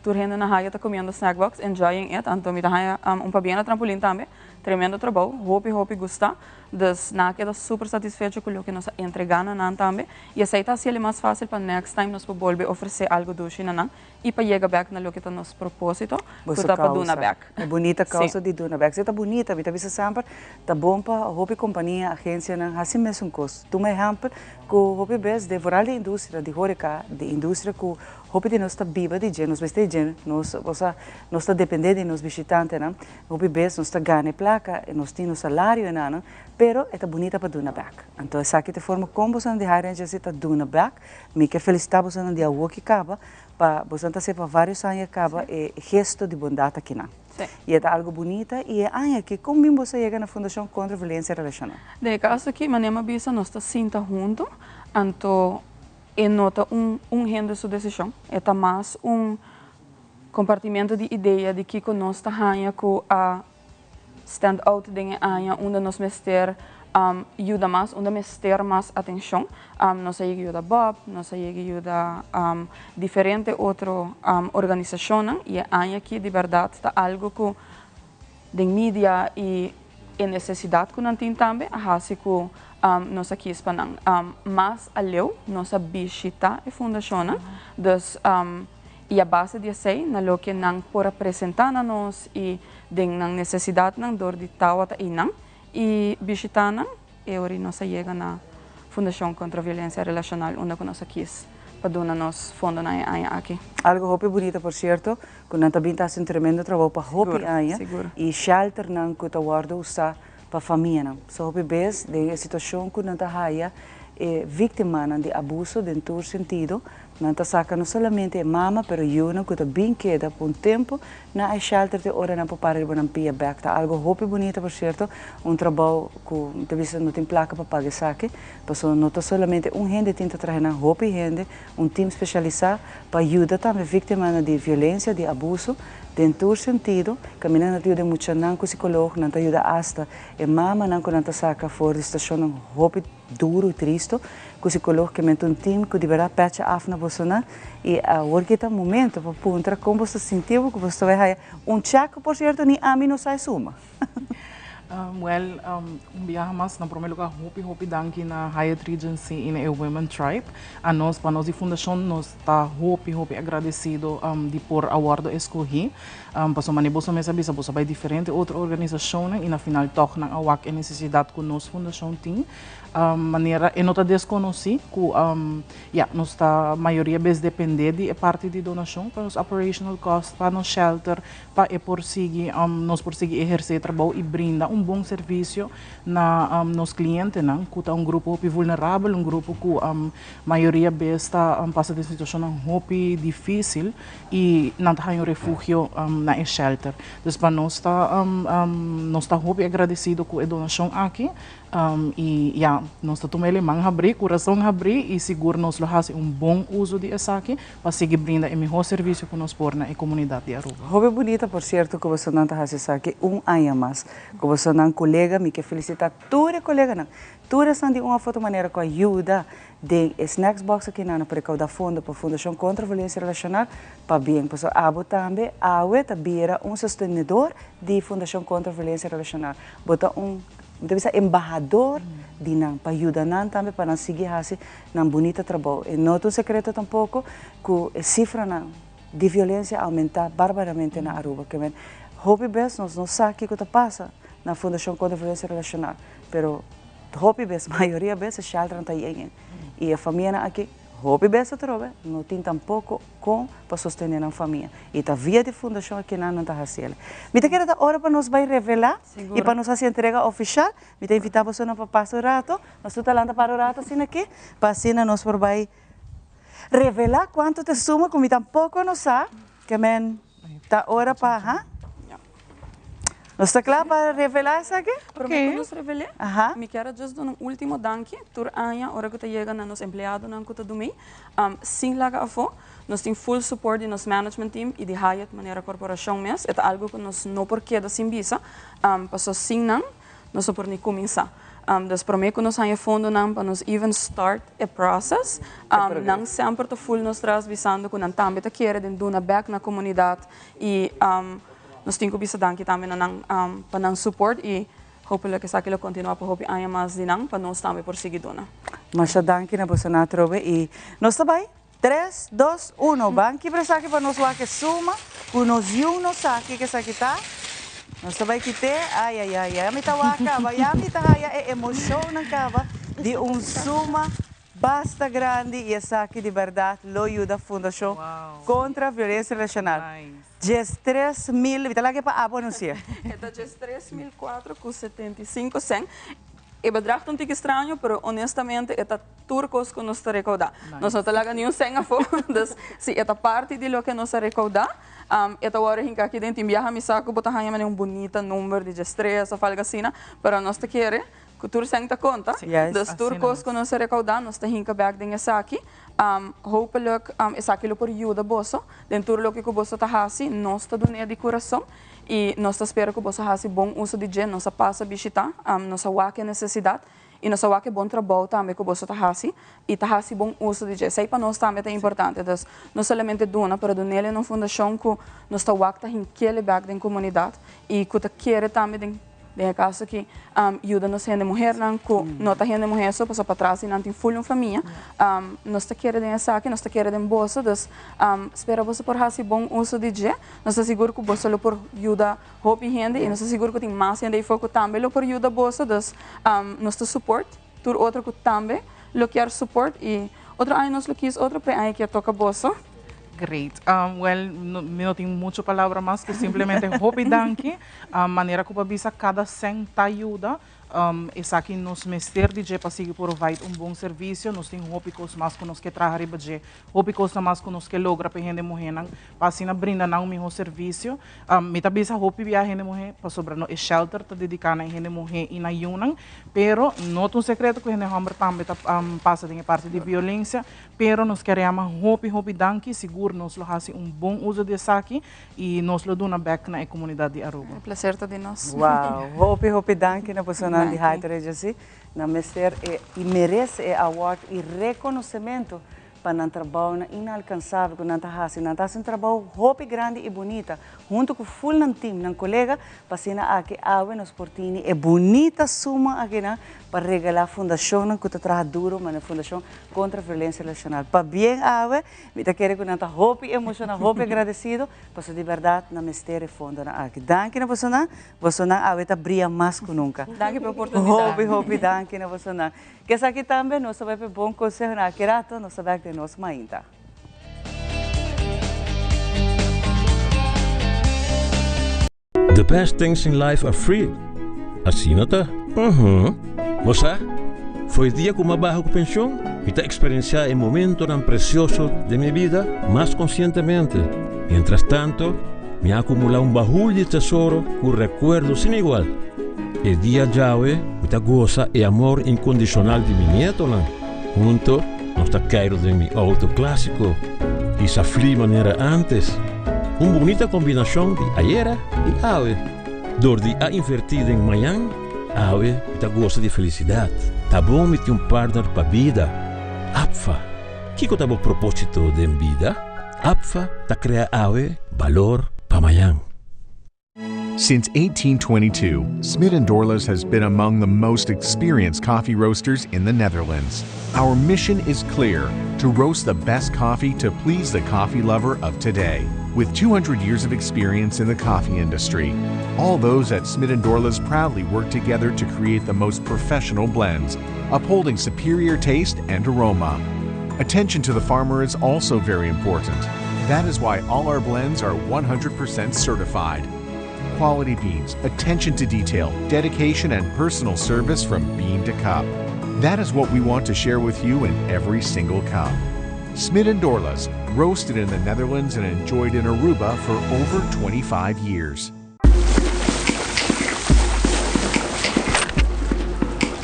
turhendo na Hyatt está comendo snack box, enjoying it, então me dá pabiana trampolim também. Tremendo trabalho, hope gusta, dus na queda super satisfeito com o que nós entregamos nan também e aceita se ele mais fácil para next time nós podemos oferecer algo do China nan e para chegar back na lo que está nosso propósito, para duna back. É bonita causa de duna back, está bonita, me avisa sempre, tá bom para hope companhia, agência nan, assim mesmo coisa. Tu me exemplo que hope bes de voral de indústria, de horeca, de indústria que hope de nós está viva de gente, nós beste gente, nós está dependendo de nos visitantes nan, hope bes nós está ganha placa saca, nós temos salário e nada, pero é bonita para duna back. Então, essa aqui te forma como você de high range está duna back, me que felicitar você no dia que acaba, para você estar para vários anos acaba é gesto de bondade aqui na. E é algo bonita e é aí que como você chega na Fundação contra a Violência Relacional. De caso aqui, manema bisa nós está sinta junto, então e nota rende sua decisão, é mais compartimento de ideia de que nós está ganha com a stand out de ganha onde nós mester ajuda mais, onde mester mais atenção, nós ajuda Bob, nós ajuda diferente outra organização e aí aqui de verdade está algo que de mídia e necessidade que não tem também, assim que nós aqui espanhol, mas além nós visita a fundação, dus e a base de sei na lo que não por apresentar a nós e de não necessidade não dor de tal e não e visitar não e ori nós chega na Fundação contra a Violência Relacional onde nós aqui para dar nós fundo na aqui. Algo hopi bonito, por certo, que nós também está um tremendo trabalho para hopi aí e shelter não que está guardo usar para a família não. So hopi bes de situação que nós está aí vítima de abuso de todo sentido, não está saca não somente a mama, pero eu que está bem queda por tempo na shelter de hora não para ir não pia back, tá algo hopi bonito por certo, trabalho que talvez não tem placa para pagar saque, passou não está somente gente tenta trazer na hopi gente, time especializado para ajudar também vítima de violência, de abuso, em todo sentido, caminhando ajuda muito não com psicólogo, não ajuda hasta a mama não quando saca fora de estação não hopi duro e triste, com psicólogo que mete time que deverá patch af na bolsona e a work tá momento para puntra como você sentiu que você vai check por certo nem a mim não sai suma. Biyahe mas na primeiro lugar hopi danki na Hyatt Regency in a Women Tribe. A nós, para nós de fundação, nós está hopi agradecido de por award escolhi. Passo maniboso me sabe sabe vai diferente outra organização e na final toch na awak a necessidade que nós fundação tem. Maneira e nota desconheci que nós está maioria vez depender de parte de donação para os operational cost para nos shelter para nós prosseguir exercer trabalho e brinda bom serviço na nos clientes não que tá grupo vulnerável grupo que maioria vez está passa de situação hopi difícil e não tem refúgio na shelter então para nós está hopi agradecido com a donação aqui e nós estamos tomando abrir coração abrir e seguro nós faz bom uso de essa aqui para seguir brinda o melhor serviço que nós por na comunidade de Aruba. Hobby bonita por certo que você não está fazendo aqui ano mais que você não colega me que felicitar todos colega não todos estão de uma foto maneira com ajuda de snacks box aqui na para caudar fundo para a Fundação contra a Violência Relacional para bem pessoal abo também tá vira sostenedor de Fundação contra a Violência Relacional bota deve ser embaixador de não para ajudar não também para não seguir assim não bonita trabalho e não é um segredo tampouco que a cifra de violência aumentar barbaramente na Aruba que vem hopi bes nós não sabe o que passa na Fundação contra a Violência Relacional pero hopi bes maioria bes shelter está aí e a família aqui hopi bes trova não tem tampouco com para sostener a família e tá via de fundação aqui não está fazendo me te quero dar hora para nós vai revelar e para nós fazer entrega oficial me te invitar você para passar o rato nós estamos lá para o rato assim aqui para assim nós por vai revelar quanto te suma como tampouco não sabe que men tá hora para nós está claro para revelar isso aqui? Prometo nos revelar. Me quero just dar último danke tur anya hora que chega na nos empregado na que domi. Sem laga afo, nós tem full support de nos management team e de Hyatt maneira corporação mes. É algo que nós não porque da sem visa. Passo sim não, nós por nem começar. Dus prometo que nós há fundo não para nos even start a process. Não sempre to full nos traz visando que não também te quer de dar back na comunidade e nós temos que bisa danke também para não support e hopefully que sakilo continua para hopi anya mais de não para nós também por seguir dona. Mas danke na você na trove e nós também 3, 2, 1 banki para saque para nós que suma o nós no saque que saque tá nós também que te ai me tá waka vai me tá é emoção na cava de suma Basta Grande e Saque de Verdade, lo ayuda Fundação contra a Violência Relacional. Just 3.000, vita lagi pa apo anuncia. Esta just 3.004 com 75 cent. É bedrag um tique estranho, pero honestamente esta turcos que nos recaudar. Nós não talaga nenhum sem a fora, se esta parte de lo que nos recaudar, esta hora hinca aqui dentro, enviar mi saco, botar aí um bonito número de just 3, ou falga assim, pero nós te quer que tu sem ta conta, das turcos que nos recaudar, nós te hinca back den aqui. Hopelijk is aquilo por ajuda bosso, dentro do que o bosso tá hasi, nós tá donia de coração e nós tá espera que o bosso hasi bom uso de gen, nós passa visitar, nós wake necessidade e nós wake bom trabalho também que o bosso tá hasi e tá hasi bom uso de gen. Sei para nós também é importante, das não somente dona para donele na fundação que nós tá wake tá hinkele back den comunidade e que tá querer também de caso que ajuda nos gente mulher não que não tá gente mulher só para trás e não tem full família nós tá querendo essa aqui nós tá querendo bolsa das espera você por fazer bom uso de dia nós tá seguro que você lo por ajuda hobby gente e nós tá seguro que tem mais gente foco também lo por ajuda bolsa das nós tá support tur outro que também lo quer support e outro aí nós lo quis outro pre aí que toca bolsa. Great. Well, não tenho muita palavra mais que simplesmente hope danke. Maneira que bisa cada centa ajuda. Essa aqui nos mestre de para seguir provide bom serviço. Nós temos hope que os mais que nos que trabalhar de hope que os mais que nos que logra para gente morrer não. Para assim brinda não melhor serviço. Me tá bisa hope via gente morrer para sobre no shelter tá dedicado a gente morrer e na yunang. Pero não tem segredo que gente hammer também tá passa de parte de violência. Pero nos queremos hope danke seguro nos lo hace bom uso dessa aqui e nos lo dona back na comunidade de Aruba. É prazer de nós. Wow, hope danke na pessoa de Haiter Agency, na mestre e merece award e reconhecimento para um trabalho inalcançável que não está um trabalho hope grande e bonita, junto com o full time, um colega, para ser aqui awe nos portini é bonita suma aqui para regalar a fundação que está trabalhando duro, mas a fundação contra a violência relacional. Para bem awe, me tá querendo que não hope emocional, hope agradecido, para de verdade na mestre fundo na aqui. Danke na você não awe tá brilha mais que nunca. Danke pela oportunidade. Hope danke na você não. Que essa aqui também nós sabemos bom conselho na querato, nós sabemos que nós mainta. The best things in life are free. Assim não tá? Você? Foi dia que eu bajo com pensão e tá experienciar o momento tão precioso de minha vida mais conscientemente. Mientras tanto, me acumula baúl de tesouro com recuerdos sem igual. E dia Yahweh me goza e amor incondicional de mi nieto. Junto, nos tá caído de mi auto clássico e essa fria maneira antes. Uma bonita combinação de ayer e ave. Dordi a invertida em manhã, ave me goza de felicidade. Tá bom me ter partner para vida. Apfa, que tá bom propósito de vida? Apfa tá crea ave valor para manhã. Since 1822, Smit & Dorlas has been among the most experienced coffee roasters in the Netherlands. Our mission is clear: to roast the best coffee to please the coffee lover of today. With 200 years of experience in the coffee industry, all those at Smit & Dorlas proudly work together to create the most professional blends, upholding superior taste and aroma. Attention to the farmer is also very important. That is why all our blends are 100% certified. Quality beans, attention to detail, dedication, and personal service from bean to cup. That is what we want to share with you in every single cup. Smit & Dorlas, roasted in the Netherlands and enjoyed in Aruba for over 25 years.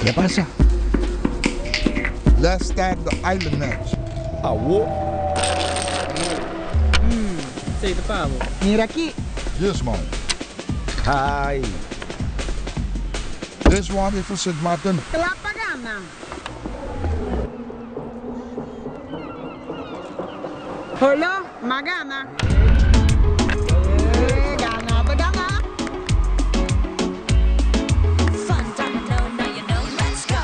¿Qué pasa? Let's stack the island nuts. Awo? Sei de pavo. Mira aqui. This one. Hi. This one is for St. Martin. La pagana. Hello, Magana. Gana, Bagana. Fun, domino, now you know, let's go.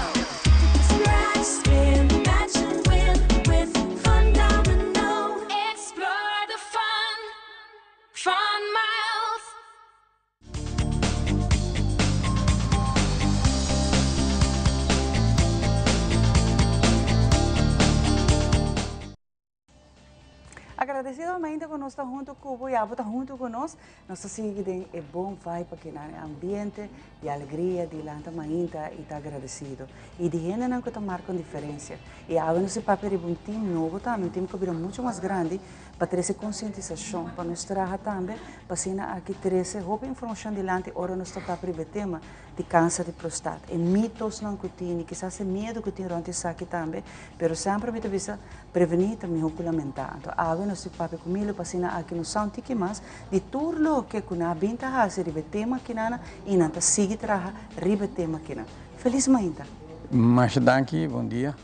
Scratch, spin, match and win with Fun Domino. Explore the fun, Fun Miles. Agradecido ainda que nós estamos junto com o Iabo, está junto conosco. Nós seguimos é bom vibe aqui no ambiente de alegria, de lanta ainda e está agradecido. E de gente não que está marcando diferença. E agora nós papel um time novo também, um time que vira muito mais grande para ter essa conscientização, para nós trabalhar também, para ser aqui ter essa informação de lante, ora nós está papel o tema de câncer de prostate. E mitos não que tem, quizás é medo que tem durante isso aqui também, mas sempre me avisa prevenir também o lamentar. Então, agora nós estamos papel comigo para ser aqui no São Tiki mais de tudo que kuna binta ha se ribe tema aqui na e não está seguir trabalhar ribe tema aqui na. Feliz manhã. Mas danke, bom dia.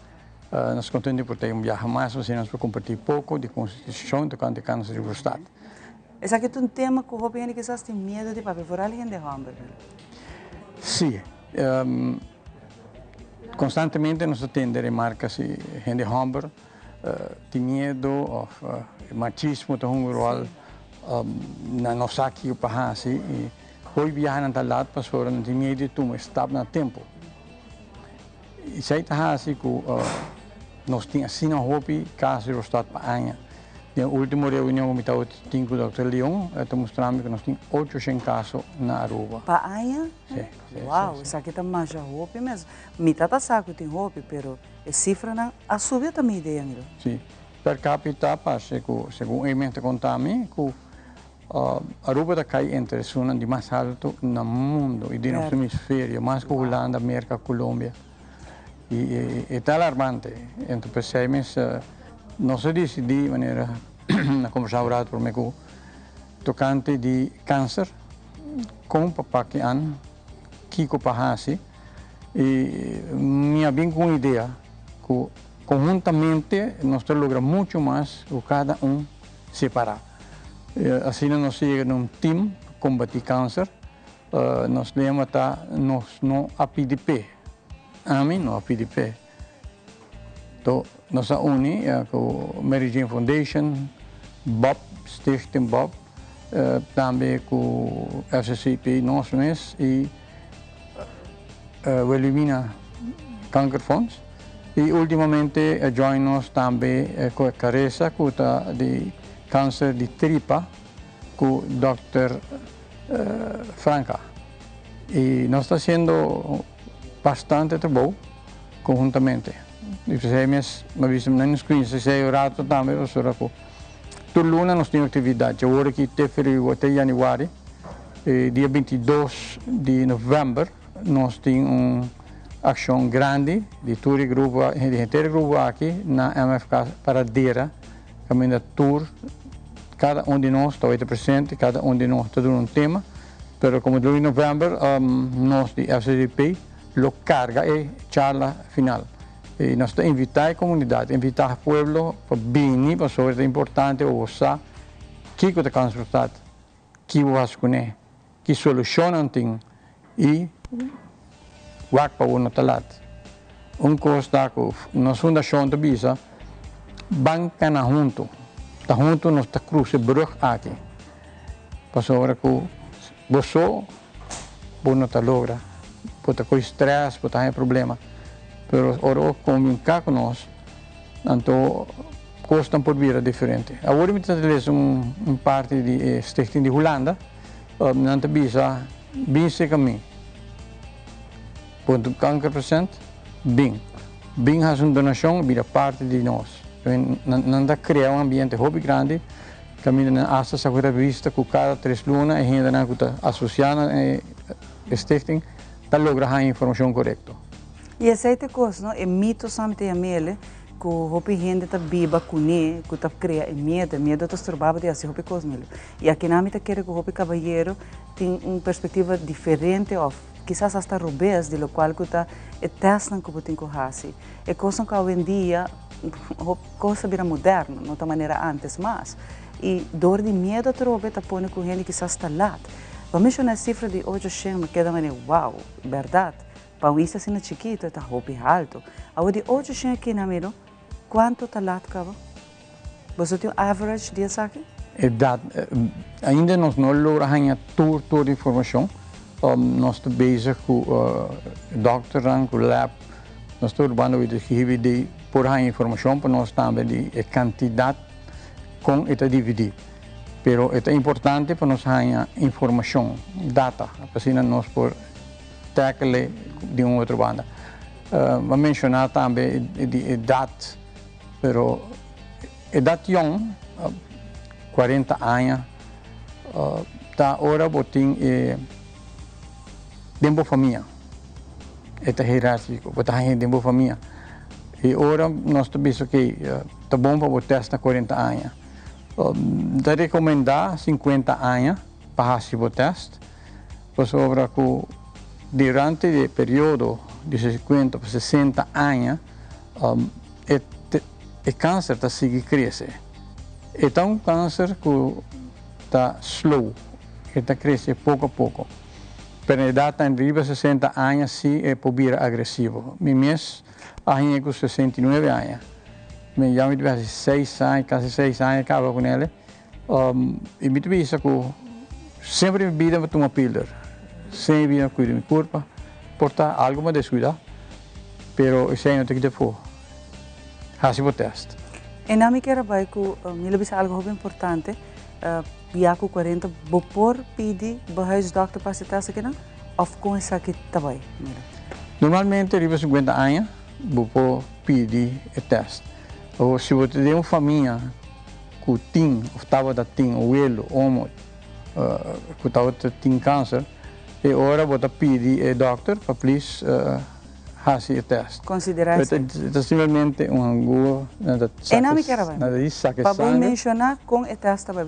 Nós contamos por ter viagem mais, você nos vai compartilhar pouco de constituição do câncer de prostate. Esse aqui é um tema que o Robin quizás tem medo de papel for alguém de Hamburg. Sim. Constantemente nós atendemos marcas de gente de Hamburg, tem medo, machismo, na nossa aqui o país e hoje viajar na lado para fora não tem medo de tu, mas está no tempo. E se está assim que nós tínhamos assim na hobby caso do estado para anha. Na última reunião que eu tive com o Dr. Leon, eu mostrando que nós temos 800 casos na Aruba. Para anha? Sim. Uau, isso aqui está mais hobby mesmo. Mitad tá saco tem hobby, pero a cifra não a subir também ideia mesmo. Sim. Per capita, segundo a mente contami, que Aruba está cai entre as zonas de mais alto no mundo e de nosso hemisfério, mais que Holanda, América, Colômbia. E é alarmante. Então, percebemos, nós decidimos de maneira, na conversa por mim, tocante de câncer, com o papá que an, Kiko Pahasi, e minha bem com a ideia que conjuntamente nós logramos muito mais o cada separar. Assim nós chegamos num time combater câncer, nós lemos nós não a PDP, não a PDP. Então nós unimos com Mary Jane Foundation, Bob, Stichting Bob, também com FCCP nós mesmos e o Elimina Cancer Funds. E ultimamente join-nos também com a Caressa, de câncer de tripa, com o Dr. Franca. E nós estamos fazendo bastante trabalho conjuntamente. E fizemos, mas não screen, se é rato também, professora, toda luna nós temos atividade. Agora que até fevereiro, até janeiro, dia 22 de novembro, nós temos ação grande de todo o grupo, de inteiro grupo aqui na MFK Paradeira, caminho tour. Cada de nós está presente, cada de nós está dando tema, mas como de novembro, nós de FCDP lo carga e charla final. E nós estamos invitando a comunidade, invitar o povo para vir, para saber é importante, ou saber que é o câncer de prostate, que você conhece, que solução tem e wak pa uno talat. Costa que nós fundação da Bisa, banca na junto. Tá junto nós tá cruze brug aqui. Passou hora que você não tá logra, pode com estresse, pode ter problema. Pero ora comunicar com nós, então custa por vir diferente. Agora me está lendo parte de Stichting de Holanda, não tá Bisa, Bisa caminho. Quando o câncer presente, bem faz uma donação vira parte de nós. Não dá criar ambiente hobby grande, caminha na asa segura vista com cada 3 lunas e ainda não está associada a Stichting, para lograr a informação correta. E esse coisa, é mito samte a mele, que o hobby gente está biba cune, que está criar medo está esturbado de assim hobby coisa mele. E aqui na mita quer que o hobby cavalheiro tem uma perspectiva diferente of quizás hasta robês de lo qual que está testam que tem que fazer. É coisa que hoje em dia coisa vira moderna, não da maneira antes mais. E dor de medo a robê está pondo com gente que está lá. Vamos mencionar a cifra de 800, mas queda maneira, uau, verdade. Para um isso assim chiquito, está hobby alto. Agora de 800 aqui na miro, quanto está lá, cabo? Você tem um average disso aqui? Ainda nós não logramos toda a informação. Nós estamos bezig com o doctor, com o lab, nós estamos trabalhando com a informação para nós também de quantidade com esta DVD. Pero é importante para nós ganhar informação, data, para nós por tackle de uma outra banda. Vou mencionar também a idade, pero a idade young, 40 anos, tá hora botin tempo família. Esta hierárquico, botar em tempo família. E agora nós estamos que tá bom para botar esta 40 anos. Da recomendar 50 anos para fazer o teste, por sobre que durante o período de 50 a 60 anos, o câncer está seguindo crescer. É um câncer que está slow, está crescendo pouco a pouco. Para a idade de 60 anos, sim, é por vir agressivo. Meu mês, a gente com 69 anos. Me chamo de 6 anos, quase 6 anos, acaba com ele. E me diz que sempre me vida para tomar pílula. Sempre vida cuidar da minha corpo, portar algo mais descuidar. Pero isso aí não tem que depois. Fazer o teste. E na minha quero vai que me lembra algo bem importante. Já com 40, vou por pedir barrais doctor para se teste aqui não? Ou com essa aqui também? Normalmente, arriba 50 anos, vou pedir o teste. Ou se você tem uma família que tem, estava a ter, o elo, homo, que estava a ter câncer, e agora você pede ao doutor para fazer o teste. Considerar isso? É simplesmente uma angua, nada disso, para mencionar com o teste também.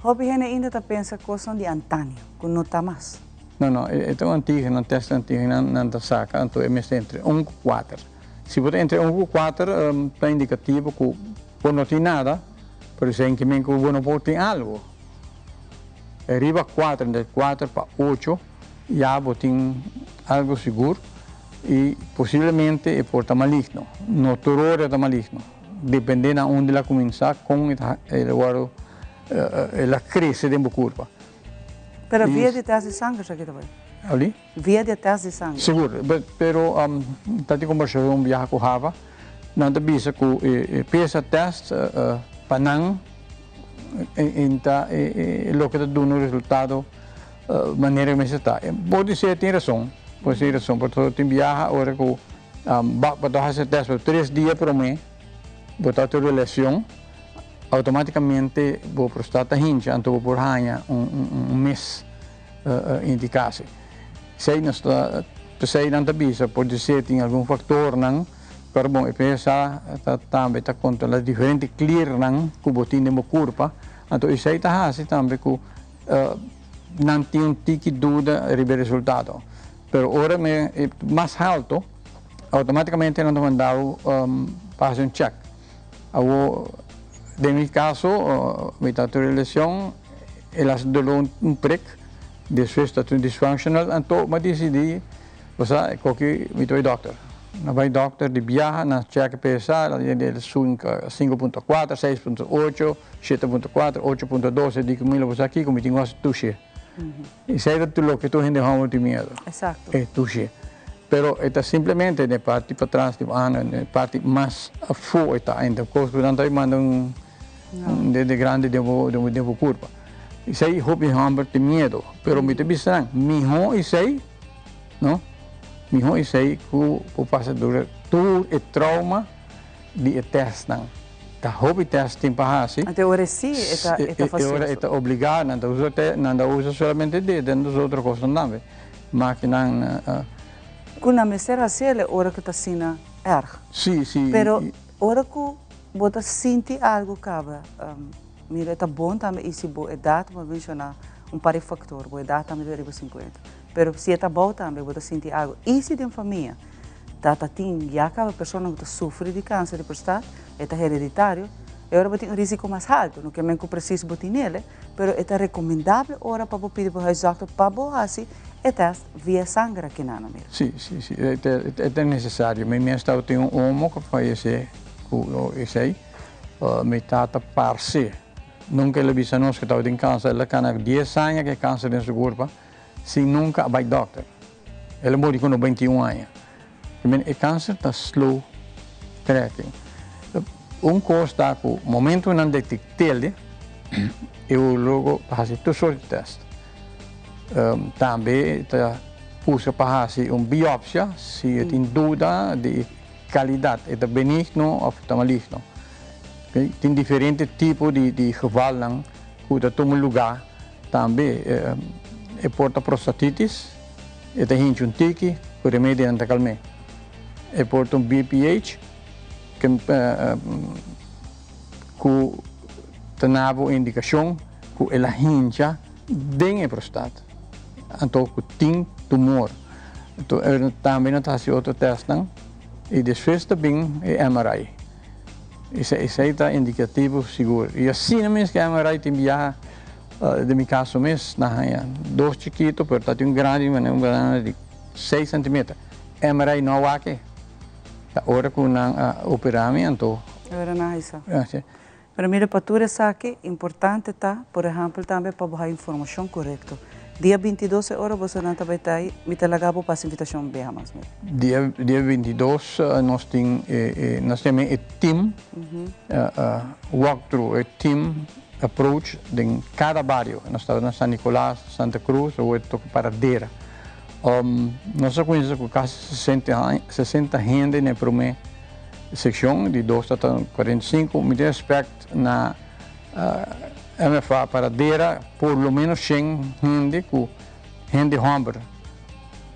Hobby ainda está pensando coisa de antanho, que não está mais. Não, é um antigo, não teste antigo, não está saca, então é entre 1 e 4. Se você entre 1 e 4, está indicativo que você não tem nada, por exemplo, que você não pode ter algo. Arriba 4, de 4 para 8, já você tem algo seguro e possivelmente é por estar maligno. No terror está maligno, dependendo de onde ela começar, com ela cresce dentro da curva. Pero via de teste de sangue já que também? Ali? Via de teste de sangue? Seguro, pero tati conversação viaja com Java, não te bisa que pesa teste para não então lo que está dando o resultado maneira que está. Pode ser tem razão, porque tem viaja agora que para fazer teste por 3 dias por mês, botar a relação, automaticamente a prostata hincha, então por ganhar mês indicasse. Se não está, se não está bisa, pode ser tem algum fator não, pero bom, e pensa também está contra as diferentes clear não que botin de curva, então isso aí está assim também que não tem um tique dúvida sobre o resultado. Pero agora é mais alto, automaticamente não está mandado fazer um check. En mi caso, mi relación, ela deu um prick, depois está tudo dysfunctional, então eu decidi, que me vai doctor. Não vai doctor de viaja, na check pesar, ele swing 5.4, 6.8, 7.4, 8.12, digo, mira, você aqui, como tenho as tuxe. Isso é tudo o que tu gente não tem medo. Exato. É tuxe. Pero está simplesmente na parte para trás, na parte mais a fora, então, coisa que não está mandando de grande de curva. Isso aí, hobby hammer tem medo, pero me te bisang, miho isso aí, não? Miho isso aí que passa dura todo o trauma de teste não. Tá hobby teste tem para assim. Até agora sim, está fácil. Agora está obrigado, não usa somente dentro das outras coisas também, mas que não. Quando a mesera assim, é hora que está sendo erg. Sim, sim. Pero hora que você sente algo acaba, mira, está bom também esse boa idade, mas mencionar par de fatores, boa idade também de 50. Pero se está bom também, você sente algo. E se tem família, tem já acaba pessoa que sofre de câncer de prostate, é hereditário, agora tem um risco mais alto, não que eu preciso botar nele, pero é recomendável ora para pedir para o doctor para fazer o teste via sangue aqui na mira. Sim, é necessário. Minha estava tem homo que faz esse aí, metade parse. Nunca ele disse a nós que estava com câncer, ele tem 10 anos que câncer em seu corpo, sem nunca vai ao doctor. Ele morreu com 21 anos. O câncer está slow tracking. costa com momento não detectele, eu logo faço todo sorte de teste. Também usa para fazer biopsia se tem dúvida de qualidade, é benigno ou maligno. Tem diferentes tipos de gevallen que tomam lugar. Também porta prostatitis, é gente um tique, o remédio não calme. Porta BPH, que tem indicação que ela hincha dentro da prostata. Então, tem tumor. Então, também não faz outro teste, e depois também é MRI. Isso é indicativo seguro. E assim mesmo que a MRI tem viaja, de meu caso mesmo, dois chiquitos, portanto um grande, um grande de 6 cm. MRI não há que. Agora com o operamento. Agora não é isso. Para mim, para tudo isso aqui, importante tá, por exemplo, também para buscar informação correta. Dia 22 horas você não vai estar aí, me telagabo para a invitação bem mais. Dia 22 nós temos um team walkthrough, team approach em cada bairro. Nós estamos na São Nicolás, Santa Cruz ou para Deira. Nós conhecemos quase 60 gente na primeira seção, de 2 até 45. Me respeito na MFA para Deira, por lo menos 100 gente, gente hombre.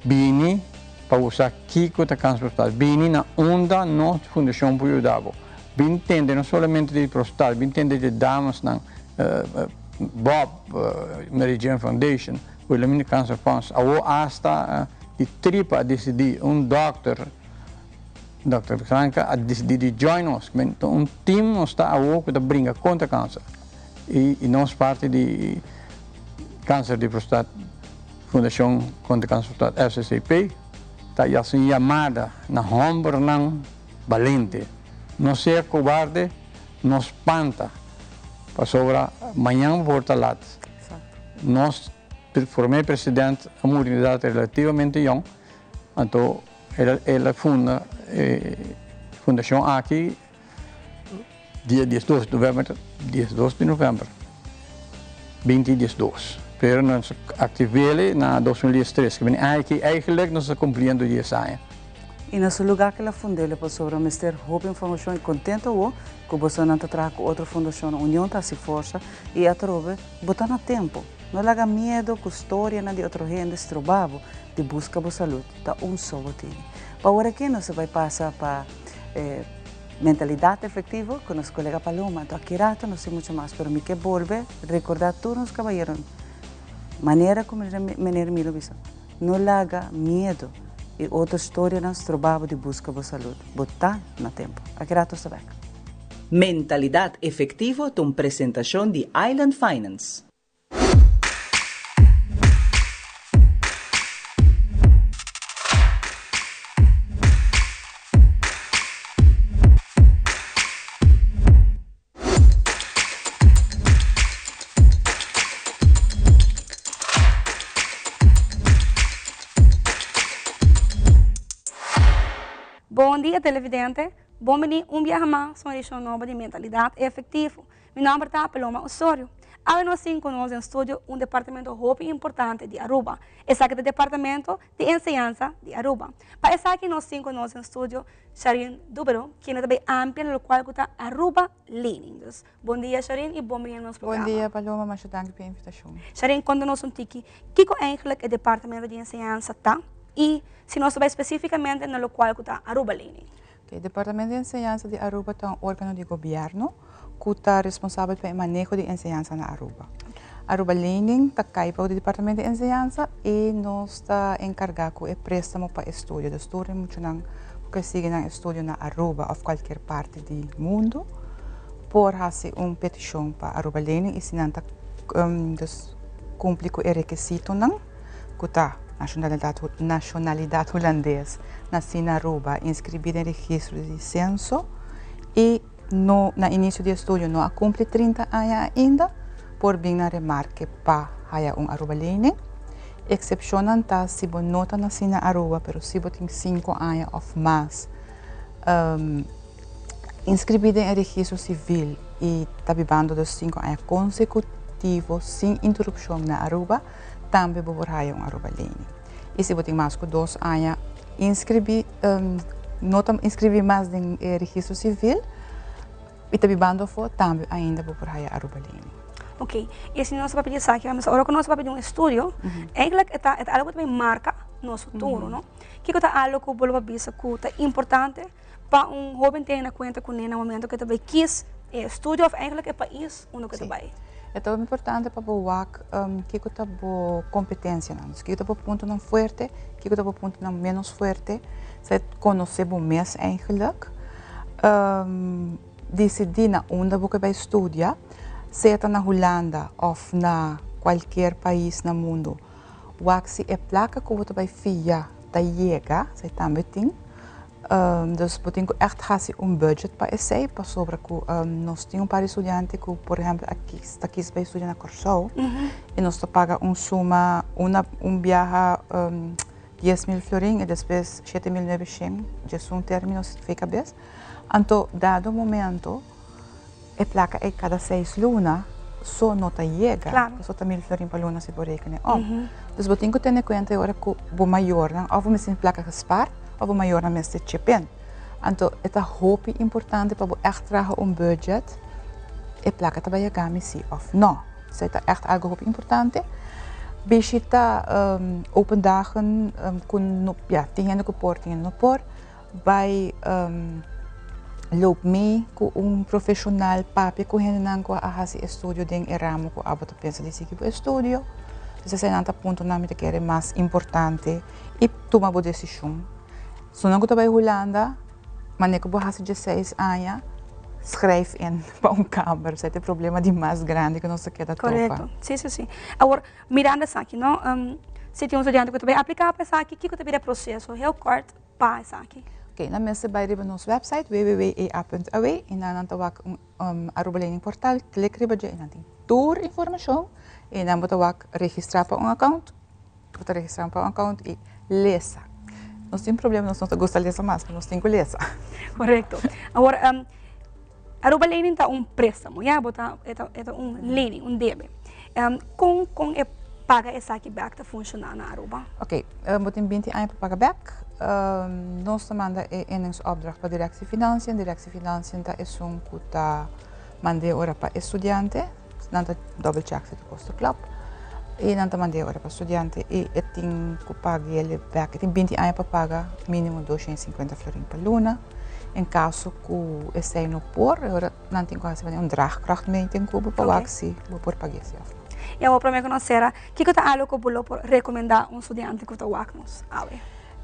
Bini, para usar Kiko da transportar. Bini na onda, não fundação para ajudar. Bini entende não somente de prostar, bini entende de damas na Bob Mary Jane Foundation, o Lamini Cancer Funds, ou hasta de tripa a decidir Dr. Franca a decidir de join us. Então, time está a que brinca contra câncer. E nós parte de câncer de prostate, Fundação contra Câncer de Prostate, FCCP, está assim chamada na homem não valente. Não seja cobarde, não espanta. Para sobra, amanhã volta lá. Nós formei presidente a uma unidade relativamente young, então ela funda Fundação aqui dia 12 de novembro, 2012. Pero nós ativamos na 2013, que aqui eigenlijk nós cumprindo 10 anos. E nesse lugar que ela fundou, ela sobre o Ministério de Informação e contento que você não está com outra fundação, a União está se força e a trove, botar no tempo. Não haja medo que a história de outra gente se trabalha de busca de saúde, está só botinho. Para agora aqui nós vai passar para mentalidade efetiva com nosso colega Paloma. Então aqui rato não sei muito mais, mas me que volve recordar todos os caballeros, maneira como maneira Milo bisa. Não haja medo. E outra história nós trabalhamos de busca de saúde. Botar no tempo. Aqui rato está bem. Mentalidade efetiva é uma apresentação de Island Finance. Bom dia, televidente. Bom-vindo a viagem mais uma edição nova de Mentalidade Efetiva. Meu nome é Paloma Osorio. Agora nós temos no estúdio departamento muito importante de Aruba. Esse aqui é o departamento de enseñanza de Aruba. Para esse aqui nós temos no estúdio Sharin Dubero, que também amplia no qual está Aruba Learning. Bom dia, Sharin, e bom-vindo ao nosso programa. Bom dia, Paloma, mas obrigado pela invitação. Sharin, conta-nos tiki, que é o departamento de enseñanza tá? E se nós vai especificamente no qual está Aruba Learning. O Departamento de Enseñanza de Aruba é um órgão de governo que está responsável pelo manejo de enseñanza na Aruba. Aruba Learning está caipa do Departamento de Enseñanza e nós está encarregado com o préstamo para estudo. De estudo muito não que sigue na estudo na Aruba ou qualquer parte do mundo por fazer uma petição para Aruba Learning e se não está cumpre com o requisito não que está nacionalidade holandesa, nasci na Aruba, inscribida em registro de censo e no início de estudo não cumpre 30 anos ainda, por bem na remarque para Aruba Learning. Excepcionalmente, se você não nasce na Aruba, mas se você tem 5 anos ou mais inscribida em registro civil e está vivendo dos 5 anos consecutivos sem interrupção na Aruba, também vou borrar um Aruba Lane. E se você tem mais que 2 anos, inscrevi mais em registro civil e está vivendo fora, também ainda vou borrar Aruba Lane. Ok, e se nós vamos pedir aqui, agora que nós vamos pedir um estúdio, é algo que também marca nosso futuro, não? Que é algo que eu vou dizer que é importante para jovem ter na conta com ele no momento que também quis estúdio, ou eigenlijk é país onde que vai. É tão importante para o WAC que está boa competência, que está boa ponto não forte, que está boa ponto não menos forte, se conhecer bom mês eigenlijk, decidir na onde você vai estudar, seja na Holanda ou na qualquer país no mundo, WAC se é placa que você vai fiar da chega, se também tem. Dus we moeten echt een budget para esse, para sobre que nós temos para estudantes que, por exemplo, aqui vai estudar na Curaçao e nós paga suma, viaje 10.000 florins e depois 7.900, já são términos de cabeça. Então, dado momento, a placa é cada 6 lunas, só não chega, claro. Só 1.000 florins para luna se por aí. Dus we moeten ter em conta agora que o maior, ou vamos em placa gespar, ou maior na mesta de Chipin. Então, é muito importante para echt tragen budget e placa também a se ou não. Isso é echt algo muito importante. Visita open dagen com tinha que pôr, vai loop mee com profissional papi com ele não com a estúdio den eramo com a bota pensa desse que estúdio. Esse é um ponto na minha que é mais importante e toma boa decisão. Se não está em Holanda, mas não é que 16 anos, escreve para câmara. Esse é o problema de mais grande que nós queda tropa. Correto. Sim. Agora, mirando isso aqui, não? Se tem um estudante que vai aplicar para isso aqui, o que é o processo? Heel kort para isso aqui. Ok, na mesa vai ir no nosso website www.ea.aw e na nanta Aruba Learning Portal, clique riba e na tem toda informação e na bota registrar para account, registrar para account e lesa. Nós temos problema, nós não gostamos de ler mais, mas nós temos que ler. Correto. Agora, Aruba Learning é préstamo, é learning, débito. Como paga essa aqui back para funcionar na Aruba? Ok, we temos 20 anos para pagar back. Nós mandamos opdracht para a Direção Financiën. Direção Financiën é que manda para estudante, não double check se custa club. E não mandei para estudante e tem que pagar ele back. Tem 20 anos para pagar mínimo 250 florins por luna. Em caso que esse não por, agora não tem quase draagkracht mee tem que pagar se por pagar esse. E agora para mim conhecer, o que é algo que eu vou recomendar estudante que está WAC-nos?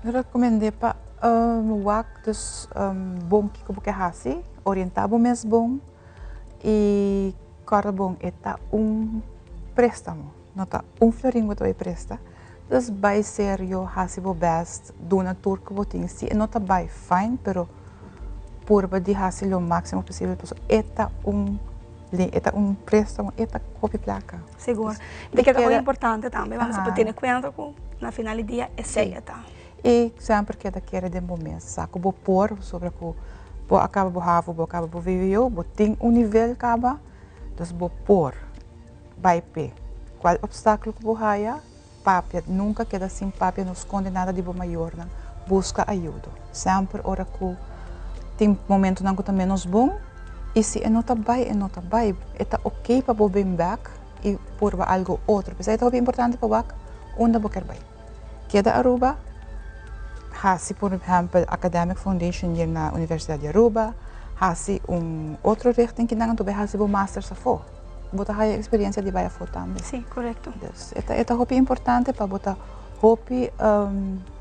Eu recomendo para o WAC, bom que eu quero fazer, orientar mesmo bom e cara bom é préstamo. Nota florin que você presta, dus vai ser eu fazer o best do na tour que você tem. Se nota vai fine, pero por de fazer o máximo possível, é préstamo, é copia placa. Seguro. E que é importante também, vamos ter em conta que na final do dia é ceia, tá? E sempre que quer de bom mês, saco vou pôr sobre que vou acaba vou ravo, vou acaba vou viver eu, vou ter nível acaba, dus vou pôr, vai pé. Qual obstáculo que você haya, papia, nunca queda sem papia, não esconde nada de bom maior, né? Busca ajuda. Sempre, hora que tem momento não que está menos bom, e se não está bem, está ok para você vir back e por algo outro. Mas é muito importante para você, onde você quer bem. Queda Aruba, se por exemplo, Academic Foundation hier na Universidade de Aruba, se outro richting que não vai fazer o master sa fo. Bota a experiência de vai foto também. Sim, correto. É muito importante para botar hopi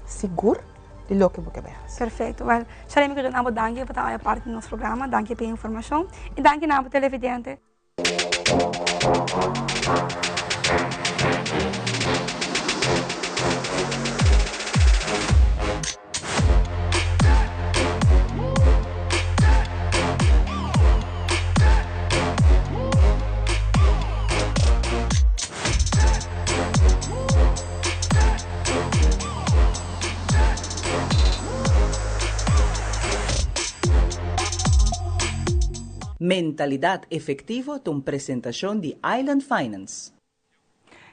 seguro de lo que você vai fazer. Perfeito. Well, saremo que namo danke para a parte do nosso programa, danke pela informação e danke namo televidente. Mentalidad efectivo de presentación de Island Finance.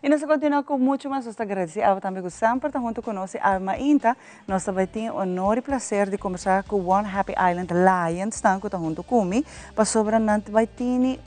E nós continuamos com muito mais. Nós agradecemos também que sempre está junto conosco. A Mainta, nós também temos o honor e prazer de conversar com o One Happy Island Lions, que está junto comigo, para sobre nós vai ter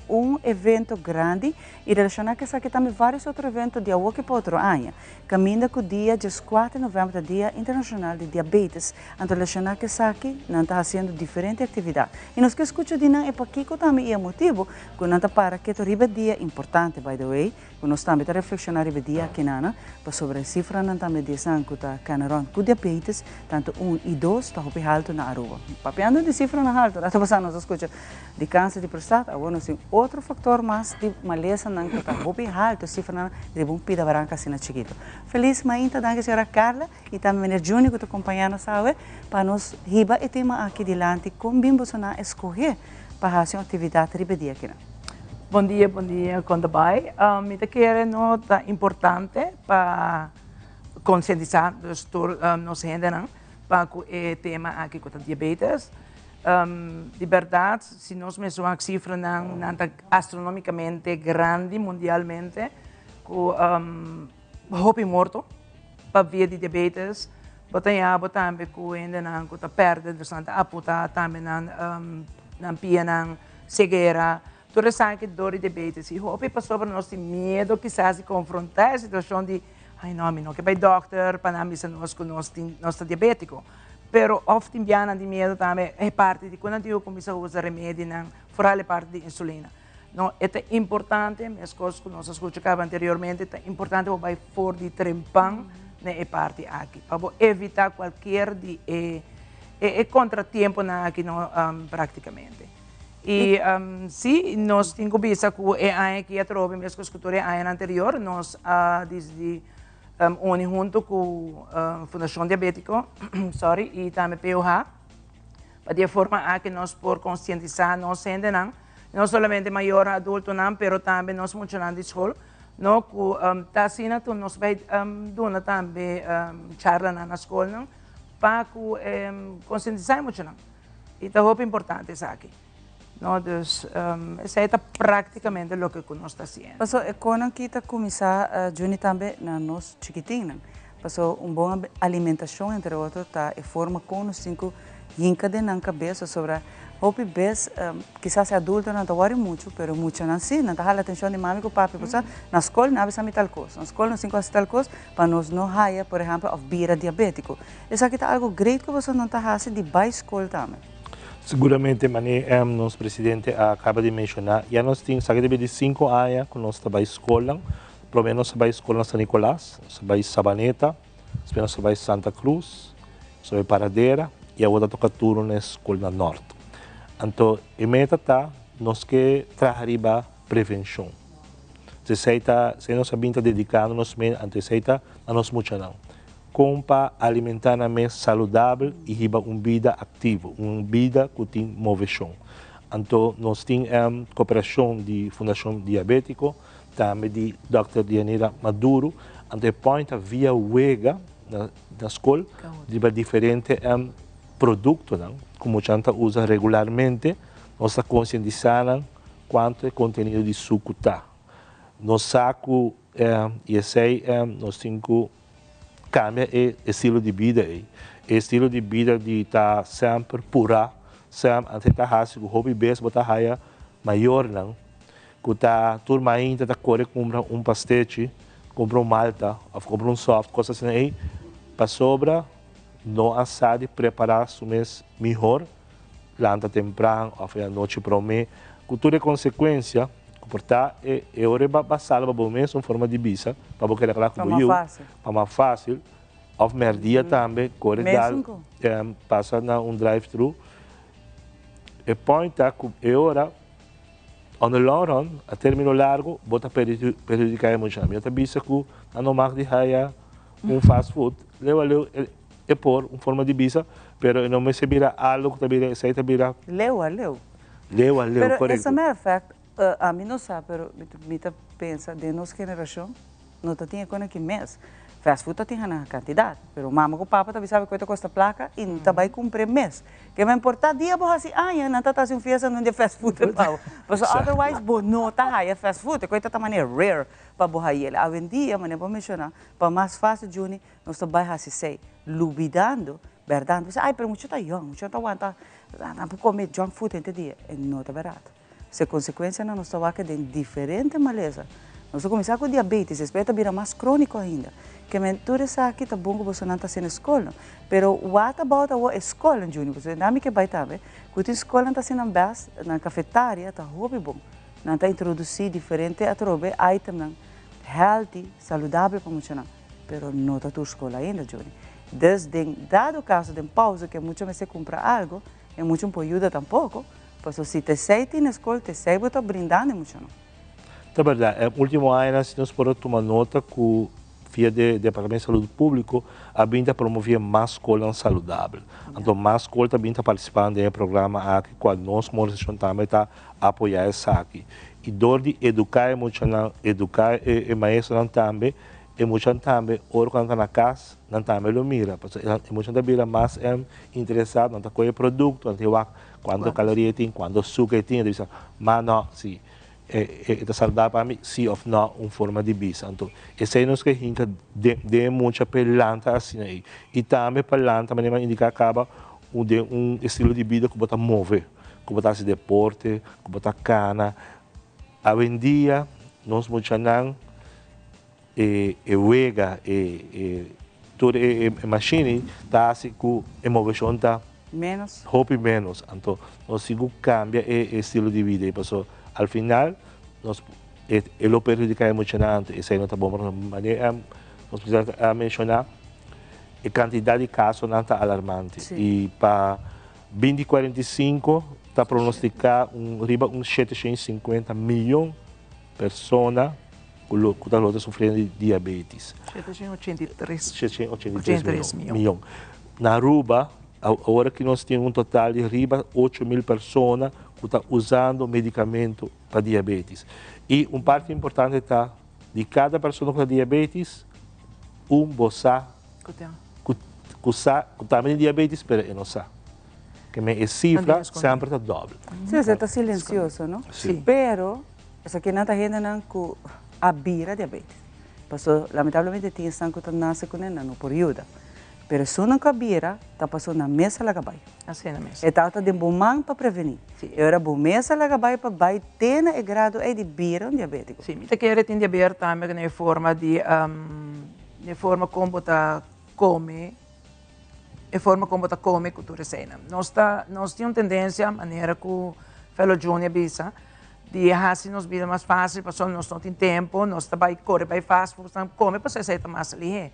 evento grande e relacionar com isso aqui também vários outros eventos de agora para outro ano. Caminha com o dia 4 de novembro, Dia Internacional de Diabetes. Então, relacionar com isso aqui, nós está fazendo diferentes atividades. E nós que escutamos de nós é para que também é motivo que nós está para que o dia importante, by the way, que nós também está reflexionando o dia aqui nana, para sobre a cifra nós também dizem que está canaron com diabetes, tanto 1 e 2 está hopi alto na Aruba. Papiando de cifra na alto, está passando nós escuta de câncer de prostate, agora nós temos outro fator mais de maleza não que está hopi alto, cifra na de bom pida branca assim na chiquito. Feliz mainta danke senhora Carla e também o Júnior que está acompanhando sabe, para nós riba e tema aqui delante com bimbo na escolher para fazer uma atividade ribedia aqui. Bom dia, Condabai. Me quero nota importante para conscientizar os nos gente para o tema aqui com a diabetes. De verdade, se nós mesmos a cifra não astronomicamente grande mundialmente, com hopi morto para via de diabetes, botamos também com ainda não com a perda de santa aputa também não pia não cegueira. Toda essa dor de diabetes. E hopi para sobre nós tem medo quizás de confrontar a situação de ai não que vai doctor para não missa nós com nós diabético. Pero ofte viana de medo também é parte de quando eu começo a usar remédio não fora a parte de insulina. Não é importante, as coisas que nós escutamos anteriormente, é importante o vai for de trempão na parte aqui para evitar qualquer de contratempo na aqui praticamente. E se nós temos visto que é aqui a troca mesmo que a ano anterior, nós desde junto com a Fundação Diabético, e também POH, para de forma a que nós por conscientizar nós ainda não somente maior adulto não, mas também nós funcionando de escola, no que tá assim que nós vai dar também charla na escola não, para conscientizar muito não. E é muito importante isso aqui. No, dus, isso é praticamente o que nós estamos fazendo. Passou, quando kita começar a junir também na nós chiquitinhos, passou boa alimentação entre outros, tá, e forma como nós temos hinca de na cabeça sobre hopi bes, quizás adulto não trabalha muito, pero muito não sim, não dá a atenção de mami com papi, porque na escola não há tal coisa, na escola não se faz tal coisa, para nós não haya, por exemplo, of bira diabético. Isso aqui é algo great que você não está fazendo de by escola também. Seguramente, nosso presidente acaba de mencionar, já nós temos, de 5 anos que nós trabalhamos escola, pelo menos trabalhamos escola São Nicolás, trabalhamos Sabaneta, nós trabalhamos Santa Cruz, trabalhamos Paradeira, e agora toca turno na escola Norte. Então, a meta está, nós que trabalhar prevenção. Se nós sabemos dedicar, nós anteceita a nós muito não. Como para alimentar a mesa saudável e riba uma vida ativa, uma vida que tem movição. Então, nós temos cooperação de Fundação Diabético, também de Dr. Dianira Maduro, então põe via wega na escola, de diferentes produtos, como a gente usa regularmente, nós estamos conscientizando quanto é conteúdo de suco está. Nós saco e esse nós temos cambia o estilo de vida. O estilo de vida de estar sempre pura, sempre até estar rápido, o hobby best botar raia maior não. Que tá turma ainda tá corre compra pastete, compra malta, ou compra soft, coisas assim aí, para sobra não assar de preparar o mês melhor, lanta temprano, ou a noite para o mês, que tudo é consequência. Portanto, é hora de passar para o mês em forma de bisa, para você reclamar com o para mais fácil. Ao meio-dia também, corre passa na drive-thru. E põe tá é hora, on the long run, a término largo, bota prejudicar muito. Eu também disse que não mais de raia fast food, leva é por uma forma de bisa, mas não me se vira algo que também sai também. Leva, correto. Essa é fact. A mim não sabe, mas me pensa de nossa geração, não tinha quando que mês. fast food tem na quantidade, pero mama com papa também sabe quanto custa placa e não vai cumprir mês. Que vai importar dia bo assim, não tá fazendo festa não de fast food pau. Mas otherwise bo não tá aí fast food, coisa tá maneira rare para bo aí. A vendia, mas vou mencionar, para mais fácil Juni, nós vai assim sei, lubidando, verdade? Você pero muito tá young, muito tá aguenta, não pode comer junk food entre dia, e não tá barato. Se consequência não nós tá de diferente maleza. Nós começar com diabetes, espera virar mais crônico ainda. Que mentura aqui tá bom que você não está sendo escola, pero what about a escola, Júnior? Você não que vai também, que a escola está sendo best na cafeteria, tá hobby bom, não está introduzir diferente atrobe item healthy, saudável para funcionar, pero não está tua escola ainda, Júnior. Desde dado caso de pausa que muitas vezes compra algo, e muito não ajuda tampouco, pois se te sei na escola, te sei você brindando muito não. É verdade, último ano nós podemos tomar nota que via do Departamento de Saúde Público, a BINTA promovia mais escola saudável. Então, mais escola também está participando do programa aqui, quando nós, como organização, também está apoiando isso aqui. E dor de educar, educar e maestro também, e muito também, hora quando está na casa, não também lo mira, porque muito também mais interessado, não está com o produto, não tem quanto caloria tem, quanto açúcar tem, mas não, sim. Está saudável para mim, sim ou não, uma forma de bisa. Então, esse aí nós que hinca de muita planta assim aí. E também planta, mas não indica acaba estilo de vida que você move, que você faz deporte, que você cana. Hoje em dia, nós muito não wega toda a máquina está assim com a movição está menos, menos. Então, nós seguimos cambia o estilo de vida. Então, al final, ele perjudica emocionante, isso aí não está bom, mas nós precisamos mencionar a quantidade de casos não está alarmante. Sim. E para 2045, está pronosticado uns 750 milhões de pessoas que estão sofrendo de diabetes. 783 milhões. Na Aruba, agora que nós temos um total de 8 mil pessoas que estão usando medicamento para diabetes. E uma parte importante está, de cada pessoa com diabetes, bolsa que também tem diabetes, mas não sabe. Que a cifra sempre está dobro. Sim, você está silencioso, não? Sim. Pero, essa aqui não está ainda com a bira diabetes. Porque, lamentavelmente, tem sangue que nasce com ela, não por ajuda. Pero se não cabira, está passando na mesa lá gabai. Assim na mesa. Então está de bom para prevenir. Agora bom mesa lá gabai para vai ter na grado de bira diabético. Sim, me quer ter diabetes também na forma de como você come, a forma como você come cultura cena. Nós temos tendência, maneira que o fellow Júnior bisa, de assim nos vida mais fácil, porque nós não temos tempo, nós vai correr mais fácil, come para ser mais ali.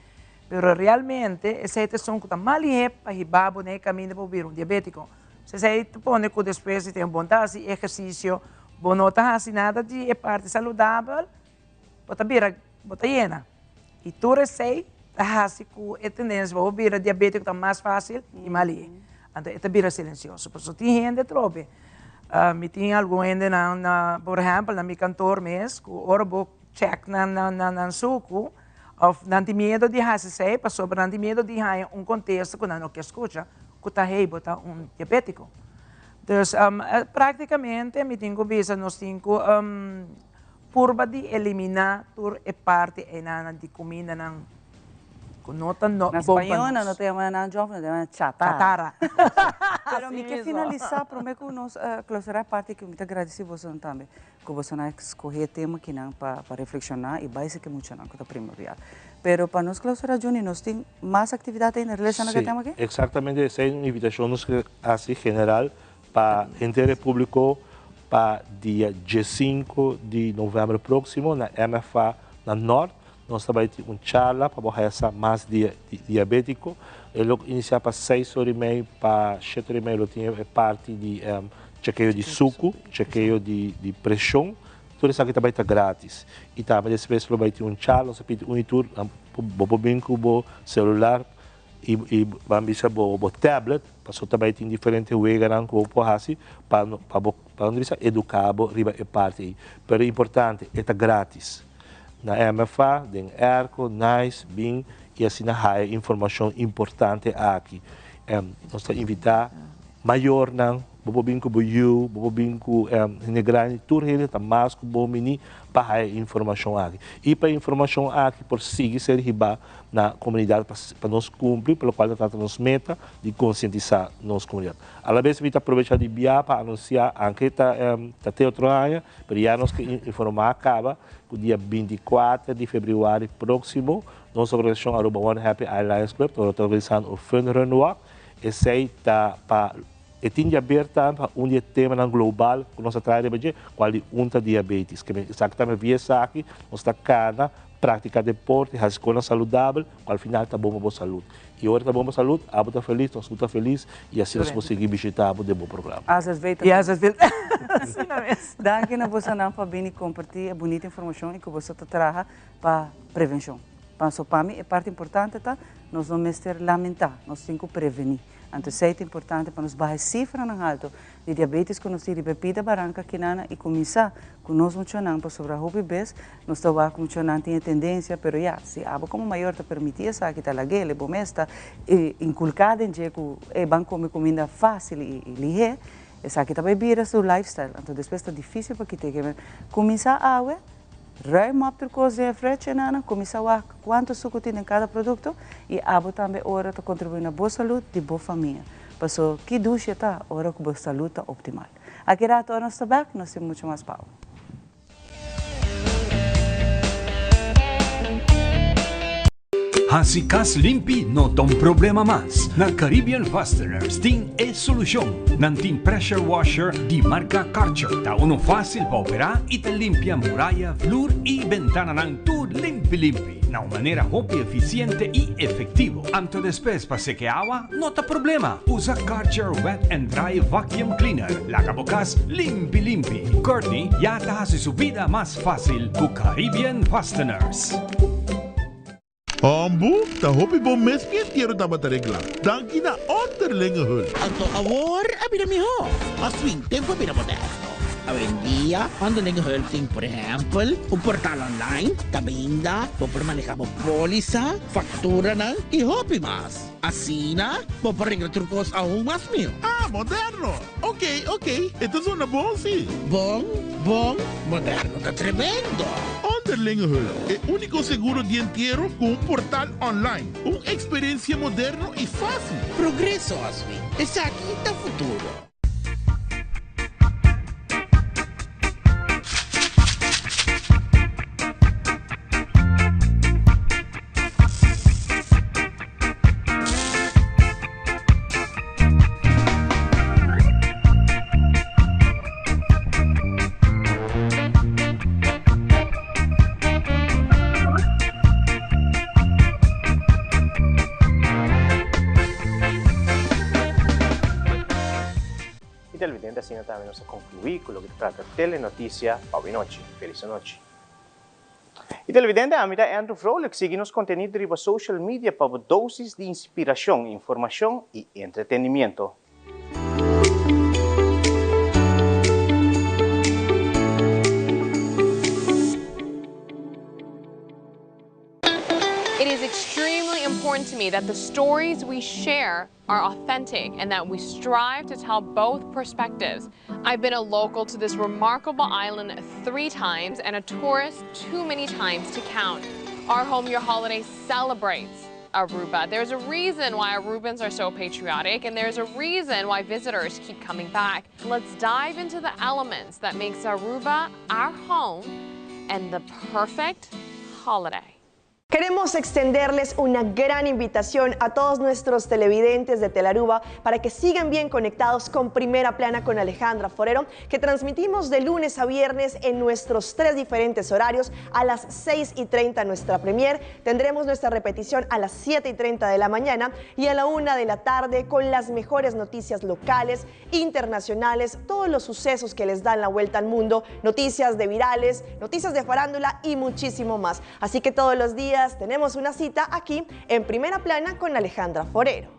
Pero realmente, essa são que está mal para ribabo nem caminho para vir diabético. Se você põe que depois tem vontade de exercício, bom não está assim nada de parte saudável, bota llena. E tu receita, assim que a tendência para vir diabético está mais fácil e mal então é vira silencioso. Por isso tem gente trobe. Me tem algum gente por exemplo, na meu cantor mês, que ora vou check na suco. Of não tem medo de fazer, para sobre não tem medo de ter contexto que não quer escutar, que está aí, botar diabético. Então, praticamente, me tenho visto, nós temos curva de eliminar toda a parte de comida na espanhola não tem uma jovem, não tem chatarra. Pero me quer finalizar, prometo que nós clausurar a parte que eu muito agradeci você também, que você não escolher tema que não para reflexionar e vai ser que muito não que é primordial. Pero para nós clausurar Juni, nós tem mais atividade em relação ao tema aqui? Exatamente, essa é uma invitação assim general para o público para dia 5 de novembro próximo na MFA na Norte. Nós também temos uma charla para essa mais diabético. Ele inicia para 6h30, para 7h30 tinha parte de chequeio de suco, chequeio de pressão. Tudo isso aqui também está grátis. E também depois vai ter uma charla, você pode um tour, vou bem com o celular e vamos ver o tablet, para também tem diferentes ways que eu posso fazer para educar a parte. Mas é importante, está grátis. na MFA, den ERCO, NICE, BIM, e assim há informação importante aqui. Nós estamos invitar maior não, bobobin ko buyu, bobobin ko negrani, tudo ele tá mais com bomini para a informação aqui. E para a informação aqui por seguir ser riba na comunidade para nós cumprir, pelo qual está nos meta de conscientizar nossa comunidade. A vez a gente aproveita de biar para anunciar a enquete até outro ano, para já nos informar acaba o dia 24 de fevereiro próximo. Nossa organização Aruba One Happy Alliance Club está organizando o Fun Run Walk. Esse aí está para tinha aberta para tema global que nós trabalhamos de qual é diabetes, que exatamente via aqui, nós está cada prática de deporte, a escola saudável, qual final está bom para a saúde. E agora está bom para a saúde, a está feliz, nós estamos felizes e assim nós conseguimos visitar o bom programa. Às vezes, daqui na você não para bem compartilhar a bonita informação e que você traz para prevenção. Para mim, é parte importante, tá? Nós não mestre lamentar, nós temos que prevenir. Então, isso é importante para nos baixar cifra na alto de diabetes que nós temos bebida barranca que nana e começar com nós funcionando para sobre a bebês, nós estamos funcionando tem tendência, pero já, se a como maior te permitir essa que tá lá gele, bom está inculcada em que é bom comer comida fácil e ligeira, essa que tá beber o seu lifestyle. Então, depois está difícil para que te que começar a água. Ruim op de cozinha frete nana, começar a ver quanto suco tem em cada produto e abo também hora para contribuir na boa saúde de boa família. Passou que ducha está, hora que boa saúde está optimal. Aqui rato nós está back, nós temos muito mais pau. Hasikas limpi no tom problema mas. Na Caribbean Fasteners tem é solução. Nantin pressure washer de marca Karcher. Ta uno fácil para operar e te limpia muralla, flor e ventana ng tudo limpi. Na uma maneira rápida, eficiente e efetivo. Anto después para secar agua, no te problema. Usa Karcher Wet and Dry Vacuum Cleaner. Laga bocas limpi. Courtney ya te hace su vida más fácil con Caribbean Fasteners. Ambu, ta hopi bom mes pietiero ta bataregla. Danki na onderlinge hul. Anto awor, abira mi ho. Aswing tempo abira moderno. Hoy en día, underlinge hulting, por ejemplo, un portal online, tabinda, por manejamos póliza, factura ng y hopi más. Así na, por trucos aún más mío. Ah, moderno. Ok. Ito suena bom, sí. Bom, moderno, está tremendo. Underlinge é o único seguro dianteiro com um portal online. Uma experiência moderna e fácil. Progresso, Aswin. Esse aqui está o futuro. Assim também nós concluir com o que trata Telenotícia Pavinochi. Feliz noite. E televidente, a minha é Andrew Froelich. Siga nos conteúdo riba social media para doses de inspiração, informação e entretenimento. It is extremely important to me that the stories we share are authentic and that we strive to tell both perspectives. I've been a local to this remarkable island 3 times and a tourist too many times to count. Our Home Your Holiday celebrates Aruba. There's a reason why Arubans are so patriotic, and there's a reason why visitors keep coming back. Let's dive into the elements that makes Aruba our home and the perfect holiday. Queremos extenderles una gran invitación a todos nuestros televidentes de Telaruba para que sigan bien conectados con Primera Plana con Alejandra Forero, que transmitimos de lunes a viernes en nuestros 3 diferentes horarios. A las 6:30 nuestra premier, tendremos nuestra repetición a las 7:30 de la mañana y a la 1 de la tarde con las mejores noticias locales, internacionales, todos los sucesos que les dan la vuelta al mundo, noticias de virales, noticias de farándula y muchísimo más. Así que todos los días tenemos una cita aquí en Primera Plana con Alejandra Forero.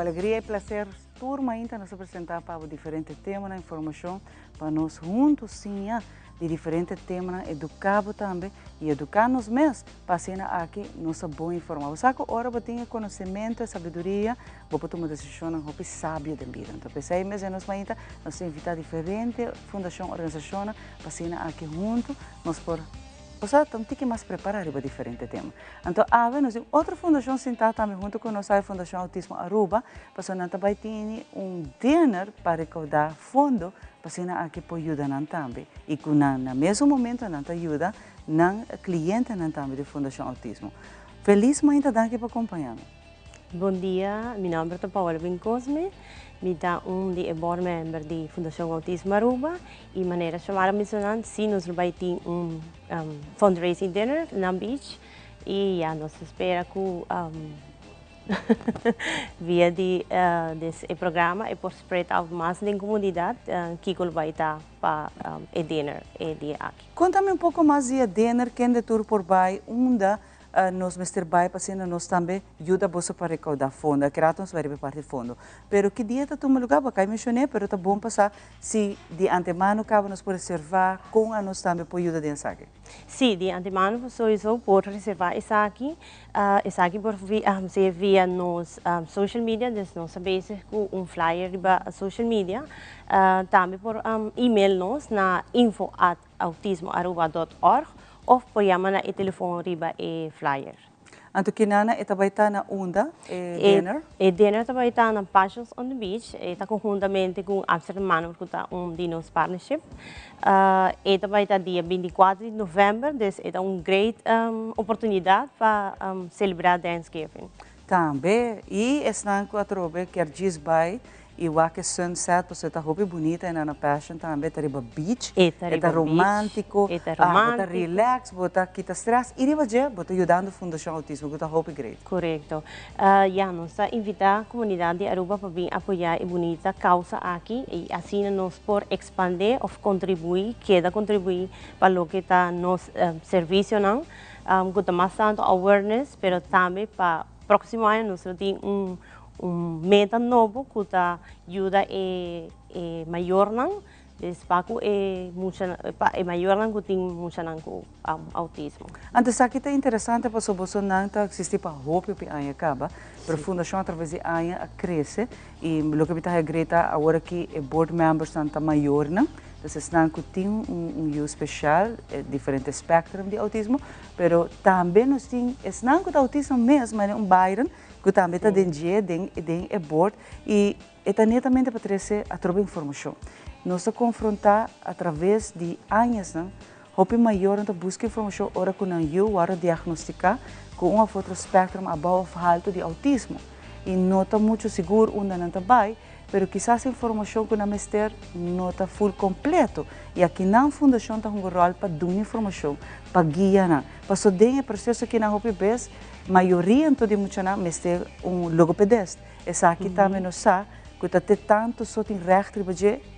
alegria e prazer turma ainda nos apresentar para diferentes temas na informação para nós juntos sim de diferentes temas educar também e educar nos mesmos para ser aqui nossa boa informação. Saco hora para ter conhecimento, sabedoria, para tomar decisão hope sábio da vida. Então pensei mesmo nós ainda nós invitar diferentes fundações, organizações para ser aqui juntos nós por estamos que mais preparados para diferentes temas. Então, nós temos outra fundação sentada também junto com a nossa Fundação Autismo Aruba, para nós também ter dinner para recaudar fundo para nós aqui para ajudar também. E que no mesmo momento nós ajuda os clientes também da Fundação Autismo. Feliz muito de por acompanhar. Bom dia, meu nome é Paola Vincosme. Me dá de board member da Fundação Autismo Aruba e maneira chamada mencionando se nós vai ter fundraising dinner na beach e nós espera que via desse programa e por spread out mais na comunidade que vai estar para o dinner aqui. Conta-me pouco mais de dinner que é tour por bai nós Mr. Bai para nós também ajuda você para recaudar fundo, que nós vai repartir fundo. Pero que dia está tomando lugar, porque eu mencionei, pero está bom passar se de antemano cabe nos por reservar com a nós também por ajuda dessa aqui. Sim, de antemano só por reservar essa aqui por ser via nos social media, nós vezes com flyer para social media, também por e-mail nos na info@autismoaruba.org ou por chamar na telefone riba e flyer. Anto kinana vai estar na onda dinner? E dinner vai estar na Passions on the Beach, está conjuntamente com Amsterdam que está de nos partnership. E vai estar dia 24 de novembro, então é uma grande oportunidade para celebrar Thanksgiving. Também, e esse com a trobe que diz vai e o que sunset você está roupa bonita na passion também está riba beach está romântico está relax bota quita stress e riba já bota ajudando a Fundação Autismo que está roupa great correto nós invitar a comunidade de Aruba para vir apoiar a bonita causa aqui e assim nós por expandir ou contribuir para o que está nos serviço não que está mais tanto awareness pero também para próximo ano nós temos meta novo que está ajuda maior não despaco maior não que tem muito não com autismo. Antes aqui é interessante para você não tá existir para hope para a acaba, para a fundação através de a cresce e o que está Greta agora que board members está maior não. Então, que tem use especial, diferente espectro de autismo, mas também nós temos que autismo mesmo, é bairro que também está dentro de board e é netamente para trazer a troca informação. Nós confrontar através de anos, o maior então busca informação ora que não eu ora diagnosticar com uma foto espectro above alto de autismo e não está muito seguro onde não está bem. Pero quizás a informação que não mestre não está full completo e aqui na fundação tem rol para dar informação para guiar para só den processo que na HOPBS maioria então de muitos não mestre logopedista essa aqui também não sabe que está tanto só tem resto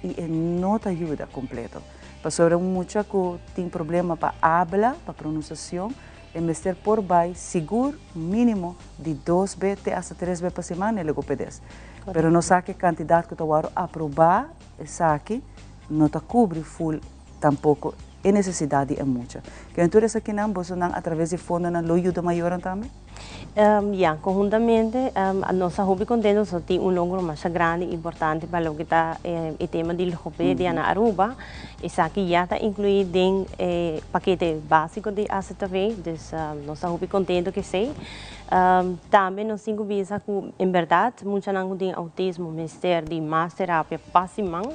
e não te ajuda completo para sobre muita que tem problema para habla para pronunciação é mestre por baixo seguro mínimo de 2 vezes até 3 vezes por semana é logopedista. Pero não sabe a quantidade que está aprovar, sabe não está cobre full tampouco a necessidade é muita. Que então essa aqui não você não através de fundo não ajuda maior também? Conjuntamente a nossa hobby contendo só tem logro mais grande e importante para o que está o tema de logopedia na Aruba. Isso aqui já está incluído em paquete básico de ACTV, então nossa hobby contendo que sei. Também nós temos visa que, em verdade, muitos não têm autismo, mas de mais terapia passimão.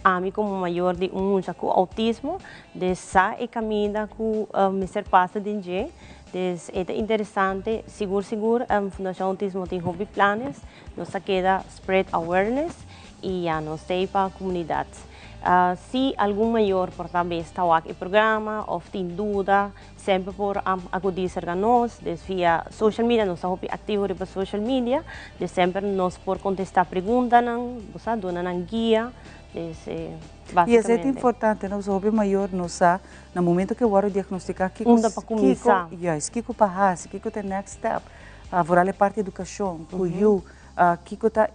A mim como maior de com autismo, dessa é caminho que o Mr. passa de dia. É interessante, seguro, a Fundação Autismo tem hobby planes, nós queda spread awareness e nós temos para a comunidade. Se algum maior por também está aqui no programa ou tem dúvida, sempre por acudir a nós, via social media, nós estamos ativos para social media, sempre nós por contestar perguntas, nós damos guia. E é importante, nós hobby maior nós no momento que eu vou diagnosticar que para começar, que para que tem next step, a parte da educação, que eu kiko ta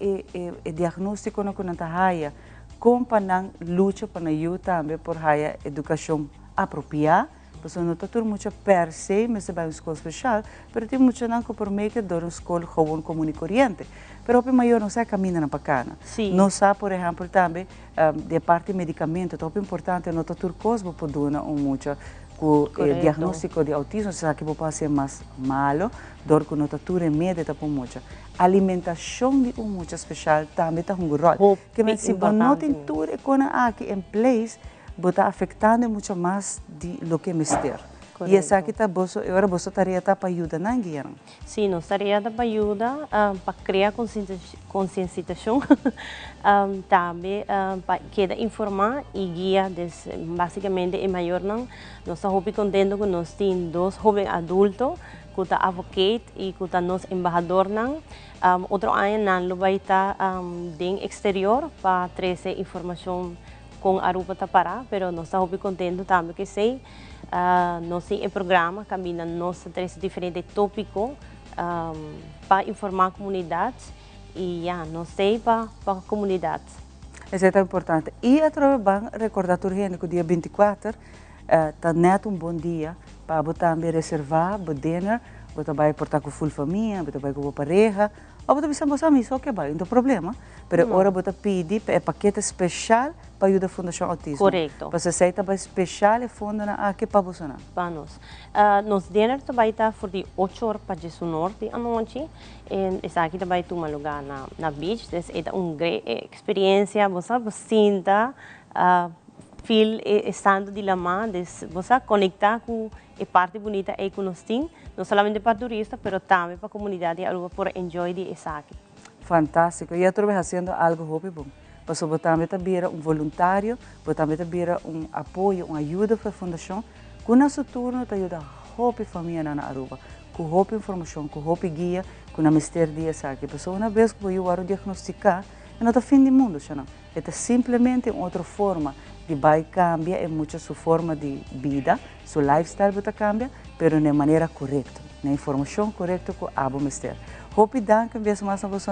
diagnóstico no kunanta haya, com panang lucha para eu também por haya educação apropriada. Porque não está tudo muito per se, mas é uma escola especial, mas tem muito não que por meio que uma escola gewoon comum e corriente. Mas o maior não sabe caminhar na bacana. Não sabe, por exemplo, também de parte de medicamento, é importante não está tudo coisa para dar muito o diagnóstico de autismo, se que pode ser mais malo, dor que não está tudo remédio está por muito. Alimentação de muito especial também está rol. Que se não tem tudo aqui em place, está afetando muito mais do que mister. E essa aqui agora você tarefa para ajudar na guia. Sim, nós tarefa para ajudar para criar conscientização, também para informar e guiar, basicamente é maior não. Nós estamos contentes que nós temos 2 jovens adultos, que estão advocate e que estão nos embaixador não. Outro ano não vai estar no exterior para trazer informação com a Aruba Tapará, mas nós estamos contentes também que sei, nós temos um programa que nós temos diferentes tópicos para informar a comunidade e nós temos para a comunidade. Isso é tão importante. E a Trova recordar que o dia 24 está neto bom dia para também reservar o dinner, você vai portar com a full família, você vai com a pareja, ou você vai pensar nisso, ok, não tem problema. Mas agora você pede paquete especial para ajudar a Fundação Autismo. Correto. Você sei que especial é fundo aqui para você. Para nós. Nos dinner vai estar de 8 horas para 19 da noite. E essa aqui vai tomar lugar na beach. É uma grande experiência. Você sinta, feel estando de la mão, você conectar com a parte bonita que nós temos, não somente para turistas, mas também para a comunidade Aruba por enjoy de essa aqui. Fantástico. E eu estou fazendo algo bom. Você também vira voluntário, você também vira apoio, uma ajuda para a fundação. Com nosso turno, te ajuda a família na Aruba, com informação, com guia, com a mistério de essa aqui. Porque uma vez que eu vou diagnosticar, não é o fim do mundo, não. É simplesmente outra forma de vai cambiar, é muito sua forma de vida, seu lifestyle vai cambiar, mas de maneira correta, na informação correta com a mistério. Hope dank een beetje mais na você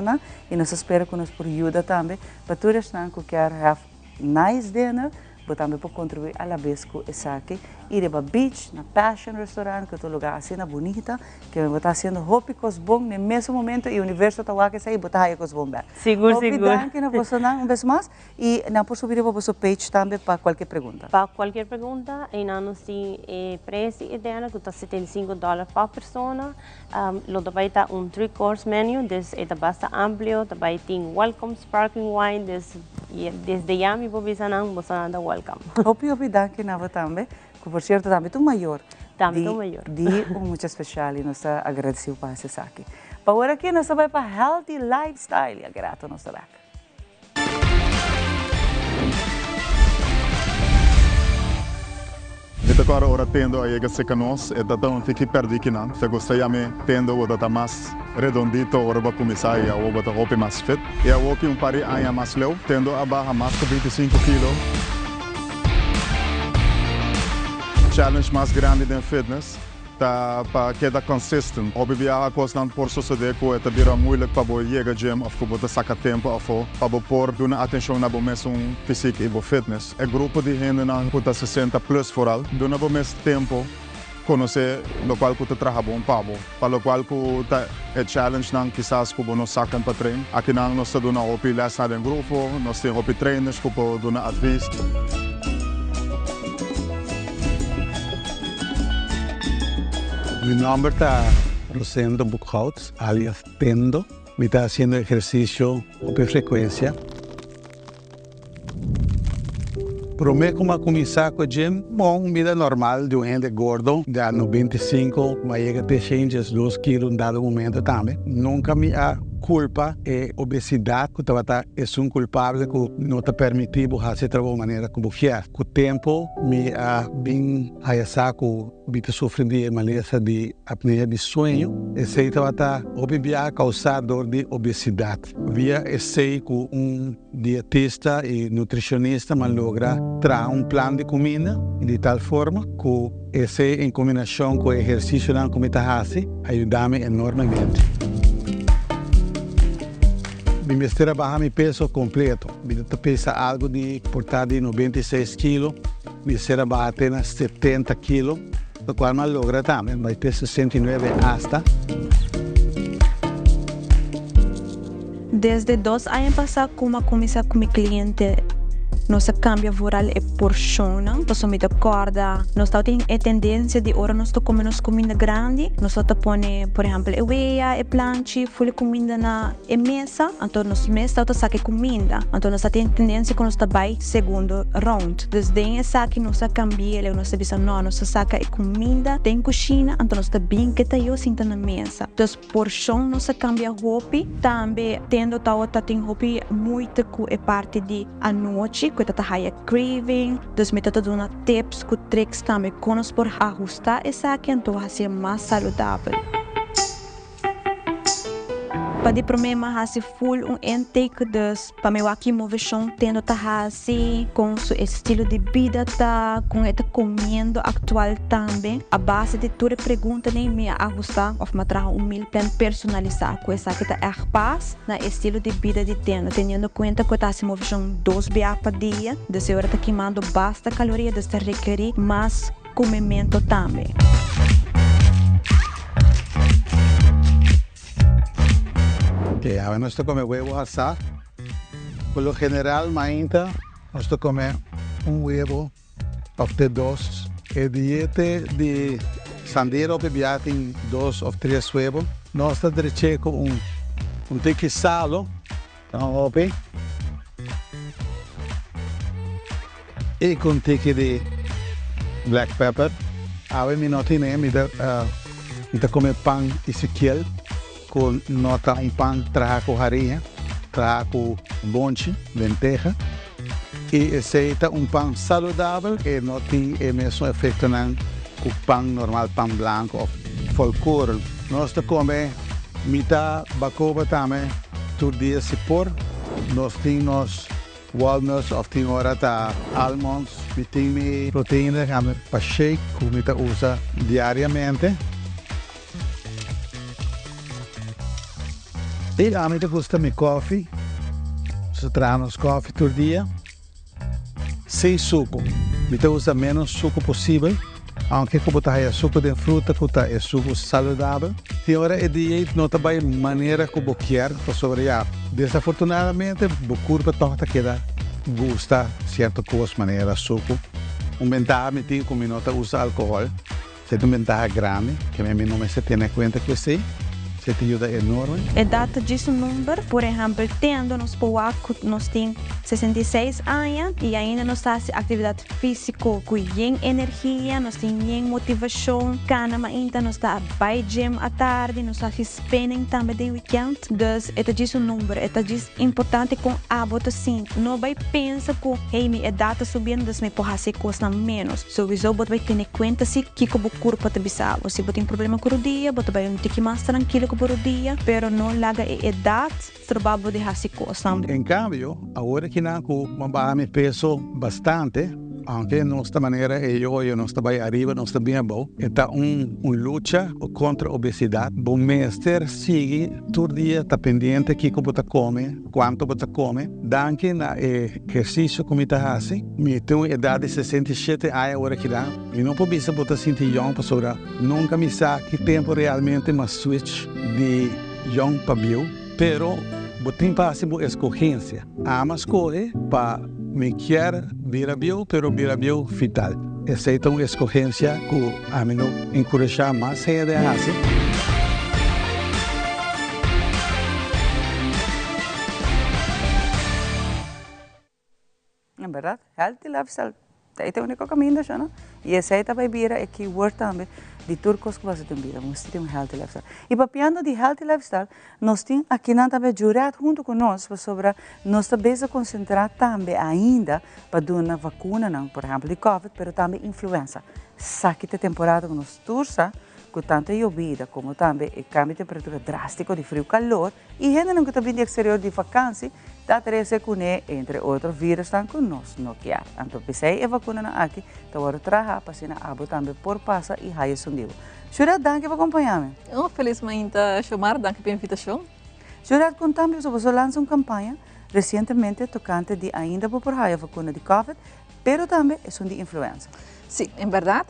e nós espero que nos por ajuda também para todos que querem have nice dinner, mas também para contribuir a la vez com essa aqui ir para beach, na Passion Restaurant, que é um lugar assim bonita, que vai estar sendo hope coisa bom no mesmo momento e o universo está lá que sai botar aí coisa bom bem. Seguro. Hope dank na você um vez mais e não posso subir para você page também para qualquer pergunta. Para qualquer pergunta, nós temos preço ideal que está $75 por pessoa. Lo vai estar 3-course menu, é bastante amplo, vai ter welcome sparkling wine, desde já me vou visitar você anda welcome. Hope dank na você também. Que por certo também é maior. Também é maior. Muito especial e nós agradecemos por essa aqui. Para agora aqui nós vamos para Healthy Lifestyle. É grato nós estamos aqui. Agora ora tendo a ega seca nós, é tão fique perdi aqui não. Se gostaria me tendo o data mais redondito, ora vai começar a o bota roupa mais fit. E a walk pari aia mais leu, tendo a barra mais de 25 kg. Challenge mais grande de fitness, para que da consistent. Obviamente a coisa não por suceder que é também moeilijk para você chegar ao gym ou para você sacar tempo ou para pôr dar atenção na mesmo físico e fitness. É grupo de gente não que 60 plus vooral, dá na mesmo tempo conhecer o qual que trabalha bom para o qual que é challenge não quizás que não sacam para treino. Aqui não nós estamos dando op lesson em grupo, nós temos op trainers que podem dar advice. Mi nombre es Rosendo Buchholz, alias Tendo. Me está haciendo ejercicio con frecuencia. Para mim, como começar com o gym, bom, vida normal de um gente gordo, de 95, mas chega a ter 2 quilos em dado momento também. Nunca me há culpa e obesidade que é um culpável que não te permite fazer de uma maneira como quer. Com o tempo, me há bem que eu sofri de maleza de apneia de sonho, e sei que está causar dor de obesidade. Via sei que dietista e nutricionista me logra trazer plano de comida de tal forma que esse em combinação com o exercício que eu faço, ajuda-me enormemente. mi mistura baja mi peso completo. Mi pesa algo de portar de 96 kilos, mi mistura baja apenas 70 kilos, lo cual me logra también, mi peso 69 hasta. Desde 2 anos passados, como comecei com meu cliente, nós cambia voral e porciona, nós me acorda, nós temos a tendência de hora nós comemos comida grande, nós põe, por exemplo, a weia, a planche, full comida na mesa, então nós mesa tá saque comida, então nós temos tendência que nós vai segundo round, desde essa que nós cambia, nós bisa não, nós saca a comida, tem cozinha, então nós bem que tá eu sinta na mesa, então porção nós cambia roupa, também tendo tá tem roupa muito com a parte de a noite que tá high craving, dus me tá dando tips com tricks também com nós por ajustar essa que então vai ser mais saudável. Para de problema hasi full intake dus para meu aqui movição tendo tá hasi com seu estilo de vida tá com esta comendo atual também a base de toda pergunta nem me ajustar of matraha meal plan personalizado com essa que tá paz na estilo de vida de tendo conta que tá se movição 2 ba por dia de se hora tá queimando basta caloria de estar requerir mais comimento também. Que ahora nós comemos huevo assado. Por lo general, mainta, nós comemos huevo até 2. A dieta de sandeiro bebia tem 2 ou 3 huevos. Nós temos com tique salo, então, e com tique de black pepper. Agora, nós temos comer pão Ezequiel. Com nota pão traga com farinha, traga com bonche, lenteja. E esse é pão saudável e não tem o mesmo efeito com pão normal, pão branco ou folclore. Nós comemos metade bacoba também, todo dia se por. Nós temos walnuts ou tem hora almonds, temos proteína para shake, que nós usa diariamente. E a mim gosta de coffee, se traz coffee todo dia, sem suco. Eu uso menos suco possível, aunque como tá suco de fruta, é suco saudável. Tem hora é dieta não trabalha de maneira como quer para sobreviver. Desafortunadamente, o corpo torta queda gosta certa coisa maneira suco. Ventaja me tem como não usa álcool, é uma ventaja grande que me não se tem em conta que sei. Você te ajuda enorme. A data disso número, por exemplo, tendo nos pouco, nós temos 66 anos e ainda nós fazemos atividade física com energia, nós temos motivação, canama ainda nós está by gym à tarde, nós fazemos spinning também de weekend. Dus, é disso número, é disso importante com hábito assim. Não vai pensar que, hey, minha data subindo, dus me pode fazer coisas menos. Sowieso, você vai ter conta se que o corpo te bisava. Se você tem problema com o dia, você vai ter mais tranquilo por dia, pero não larga a idade, trabalho de fazer coisas. Em cambio, agora que não baixar meu peso bastante, aunque nossa maneira eu não estou bem arriba, não estou bem bom, é luta contra a obesidade. Bom mestre sigue todo dia, está pendente que você come, quanto você come, danke na exercício que você faz. Eu tenho idade de 67 anos agora que dá, e não pode ser você sentir young para sobrar. Nunca me sabe que tempo realmente uma switch de young para bio, pero você tem possible escolhência. Ama escolher para me quer vir a bio, pero vir a bio vital. Essa é uma escolhência que a mim encoraja mais gente a fazer. É verdade, healthy lifestyle. Esse é o único caminho, não? E esse aí também vira aqui word também de turcos que você tem vida, nós temos healthy lifestyle. E papiando de healthy lifestyle, nós temos aqui também jurado junto conosco sobre nós também se concentrar também ainda para dar uma vacuna, não, por exemplo, de COVID, mas também influenza. Saque de temporada que nós tursa, com tanta llovida, como também o cambio de temperatura drástico de frio e calor, e gente não que também de exterior de vacância, está treze com entre outros vírus estão conosco no que há. Então, pensei a vacuna aqui, então agora trabalhar para ser abo também por passa e raio sundivo. Shura, danke por acompanhar-me. Felizmente, Shomar, danke pela invitação. Jurat, contamos que você lançou uma campanha recentemente tocante de ainda por a vacuna de COVID, pero também é de influenza. Sim, em verdade,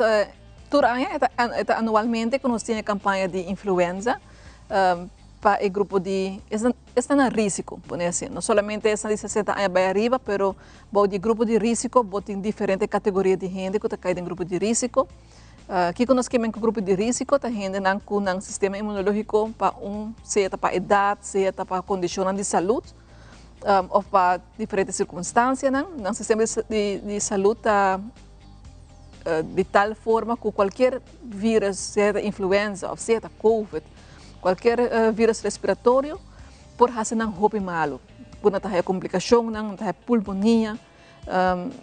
anualmente que nós temos campanha de influenza para o grupo de está no risco, por assim, não somente essa de 60 anos para arriba, pero o grupo de risco, tem diferentes categorias de gente que está caindo em grupo de risco. Aqui nós temos um grupo de risco, está gente com um sistema imunológico para seja para idade, seja para condição de saúde, ou para diferentes circunstâncias, o sistema de saúde está de tal forma que qualquer vírus, seja influenza ou seja COVID, qualquer vírus respiratório, por fazer não roupa malo, por não ter complicação, não ter pulmonia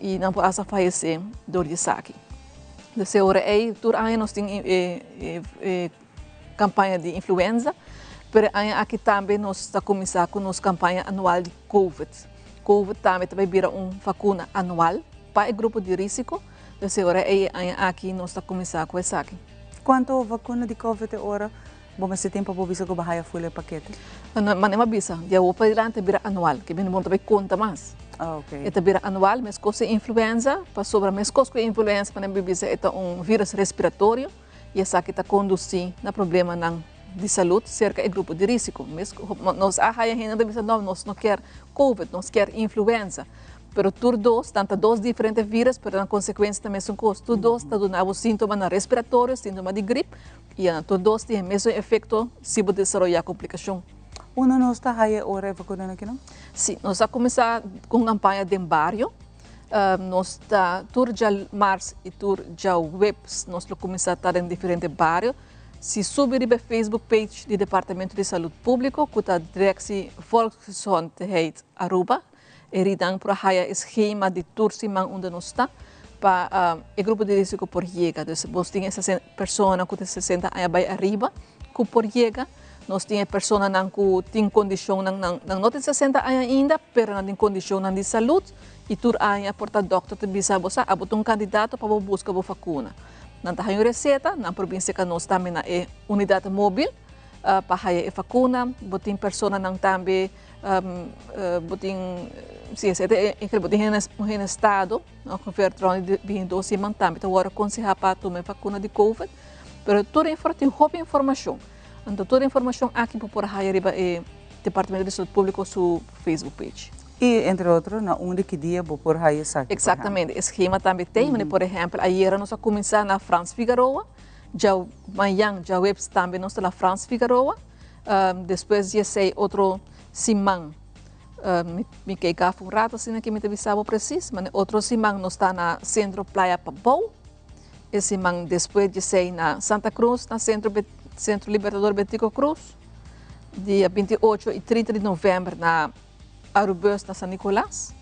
e não pode falecer dor de saque. Dessa hora aí, todo ano nós temos campanha de influenza, mas aqui também nós estamos começando com nossa campanha anual de COVID. COVID também vai virar uma vacuna anual para o grupo de risco. Dessa hora aí, aqui nós estamos começando com isso aqui. Quanto vacuna de COVID agora? Bom, mas se tempo para bisa que bahaya folha paquete? Mas não bisa. Já o para dilante vira anual, que bem bom também conta mais. Okay. Esta vira anual, mas coisa influenza, para sobre mas coisa influenza para não bisa é vírus respiratório e essa que está conduzindo a problema de saúde cerca do grupo de risco. Mas nós ainda bisa nós não quer COVID, nós quer influenza. Pero todos, tanto dois diferentes vírus, pero na consequência também são coisas. Todos estão dando sintomas respiratórios, sintomas de gripe, e todos têm o mesmo efeito se você desenvolver complicação. Uma nós está aí agora vacunando aqui, não? Sim, nós vamos começar com uma campanha de barrio. Nós está tur já março e tur já webs, nós vamos começar a estar em diferentes bairros. Se subir para Facebook page do Departamento de Saúde Pública, que está direto Volksgesondheid Aruba, e dan para haya esquema de tursimang onde nós está para o grupo de risco por chega. Então, nós temos essa pessoa que tem 60 anos para arriba, que por chega, nós temos pessoa que tem condição, não tem 60 anos ainda, mas não tem condição de saúde, e tur anos, portanto, doctor te bisa você, um candidato para buscar a vacuna. Não tem receita, na província que nós também é unidade móvel, para a vacuna, tem pessoa que também se em estado, o governo de vindo se mantém, então agora aconselha para tomar vacuna de COVID, mas toda informação, então toda informação aqui por aí arriba é Departamento de Saúde Pública seu Facebook page. E entre outros, na única dia por aí sabe. Exatamente, esquema também tem, por exemplo, ayer nós começamos na France Figueroa, já amanhã já webs também nós na France Figueroa, depois já sei outro Simang, me queika um rato assim que me avisava preciso, mas outro Simang nós está na Centro Praia Pabou, esse Simang depois de sei na Santa Cruz, na Centro Libertador Betico Cruz, dia 28 e 30 de novembro na Arubus na San Nicolás,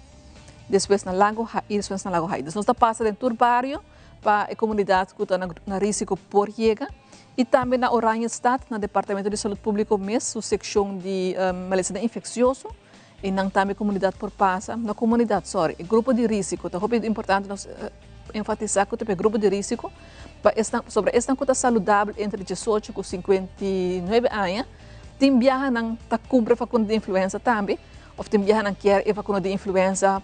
depois na Lago e depois na Lago Haides. Nós está passando em todo bairro para a comunidade que está na risco por chega. E também na Oranha Estado, no Departamento de Saúde Pública mesmo, seção de medicina infecciosa, e não também comunidade por passa, na comunidade, grupo de risco. Então, é importante nós enfatizar que o grupo de risco, sobre esta coisa saudável entre 18 e 59 anos, tem viaja não tá cubre vacuna de influenza também, ou tem viaja não quer vacuna de influenza,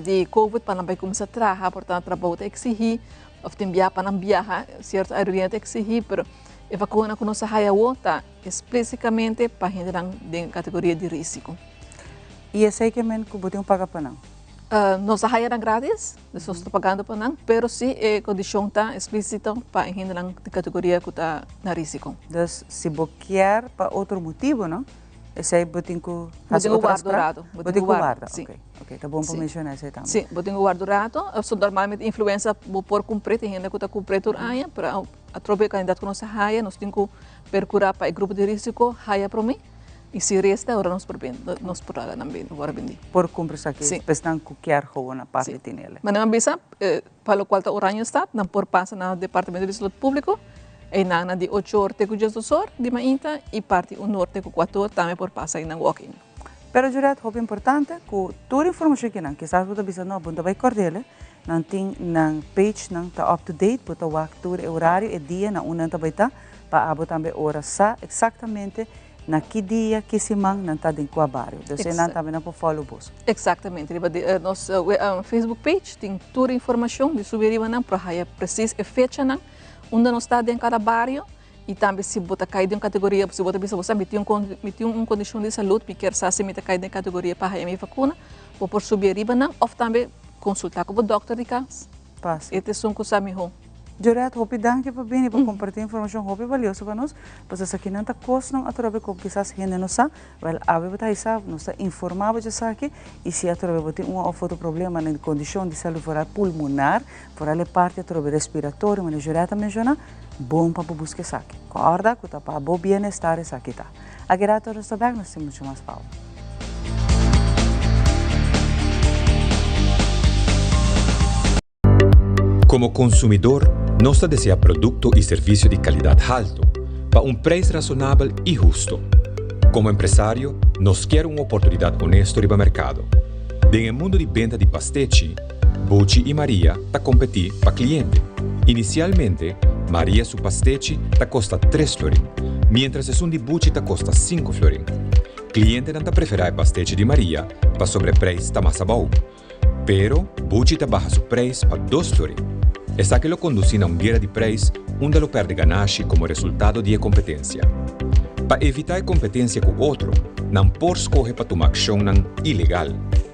de COVID, para não vai começar a trabalhar, portanto, trabalho exigir, ou tem viaja para não viajar, certo, aeroporto exigir, mas a vacuna que nós está especificamente para gente de categoria de risco. E esse aí que você paga para não? Nós está grátis, nós estamos pagando para não, mas se a condição está explícita para gente de categoria que está na risco. Então, se você quer para outro motivo, não? Esse aí você tem que fazer guardado. Você guarda, ok, tá bom para mencionar esse aí também. Sim, você tem guardado. Normalmente influenza por cumprir, tem gente que está cumprindo por ano, para através do candidato que nós nós temos que percurar para o grupo de risco, para mim. E se resta, agora nós podemos também, agora vender. Por cumprir isso aqui, depois não quer jogar na parte de nele. Mas não avisa, para o qual está Oranha Estado, não por passa no Departamento de Saúde Público, e na de 8 horas com 10 horas de manhã e parte 1 hora com 4 horas também por passar em walking. Pero jurat, é importante que toda a informação que não, que sabe que você não vai correr, não tem na page não está up to date, porque o horário e dia não não está para abo também hora sa exatamente na que dia, que semana, não está dentro do barrio. Então, não também não pode follow bus. Exatamente. Nosso Facebook page tem toda a informação de subir não para a precisa e fecha não, onde nós está dentro cada barrio e também se botar cair em categoria, se botar você meter uma condição de saúde, me quer saber se me cair em categoria para a minha vacuna, ou por subir riba não, ou também consultar com o doutor de casa. Passa. Este é um coisa melhor. Direto, hopi danke para bem, para compartilhar informação hopi valiosa para nós, pois essa aqui não está costando a trocar com quizás gente não sabe, well, a ver está isso, nós está informado de isso aqui, e se a trocar tem outro problema na condição de saúde fora pulmonar, fora a parte a trocar respiratória, mas direto mencionar, bom para buscar isso aqui. Corda, que está para bom bem-estar isso aqui tá. Aqui rato nós está bem, nós temos muito mais pau. Como consumidor, nós desejamos produto e serviço de qualidade alto, para preço razonável e justo. Como empresário, nós queremos uma oportunidade honesta no mercado. No mundo de venda de pastete, Bucci e Maria estão competindo para cliente. Inicialmente, Maria su pastete custa 3 florin, mientras es un de Bucci custa 5 florin. Cliente não prefere pastete de Maria para sobrepreço está mais bom, pero Bucci baja su preço para 2 florin. Essa que lo conduce a guerra de preço onde lo perde ganache como resultado de competência. Para evitar competência com outro, não por escolher para tomar ação ilegal.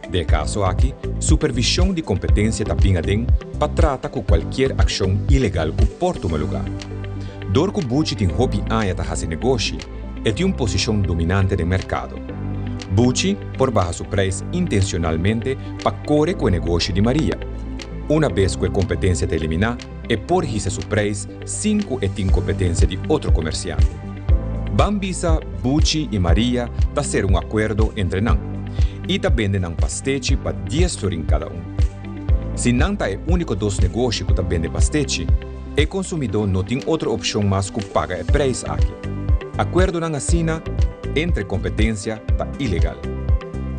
De caso aqui, supervisão de competência da pingadem para tratar com qualquer ação ilegal que por tomar lugar. Dor que Bucci tem hobby aia ta fazer negócio e tem uma posição dominante no mercado. Bucci por baixar seu preço intencionalmente para correr com o negócio de Maria. Uma vez que a competência está eliminada, é por risar seu preço sem que tenha competência de outro comerciante. Bambisa, Bucci e Maria está ser um acordo entre nós e está vendendo um pastete para 10 florin cada um. Se não é o único dos negócios que está vendendo pastete, o consumidor não tem outra opção mais que pagar o preço aqui. Acordo não assina entre competência está ilegal.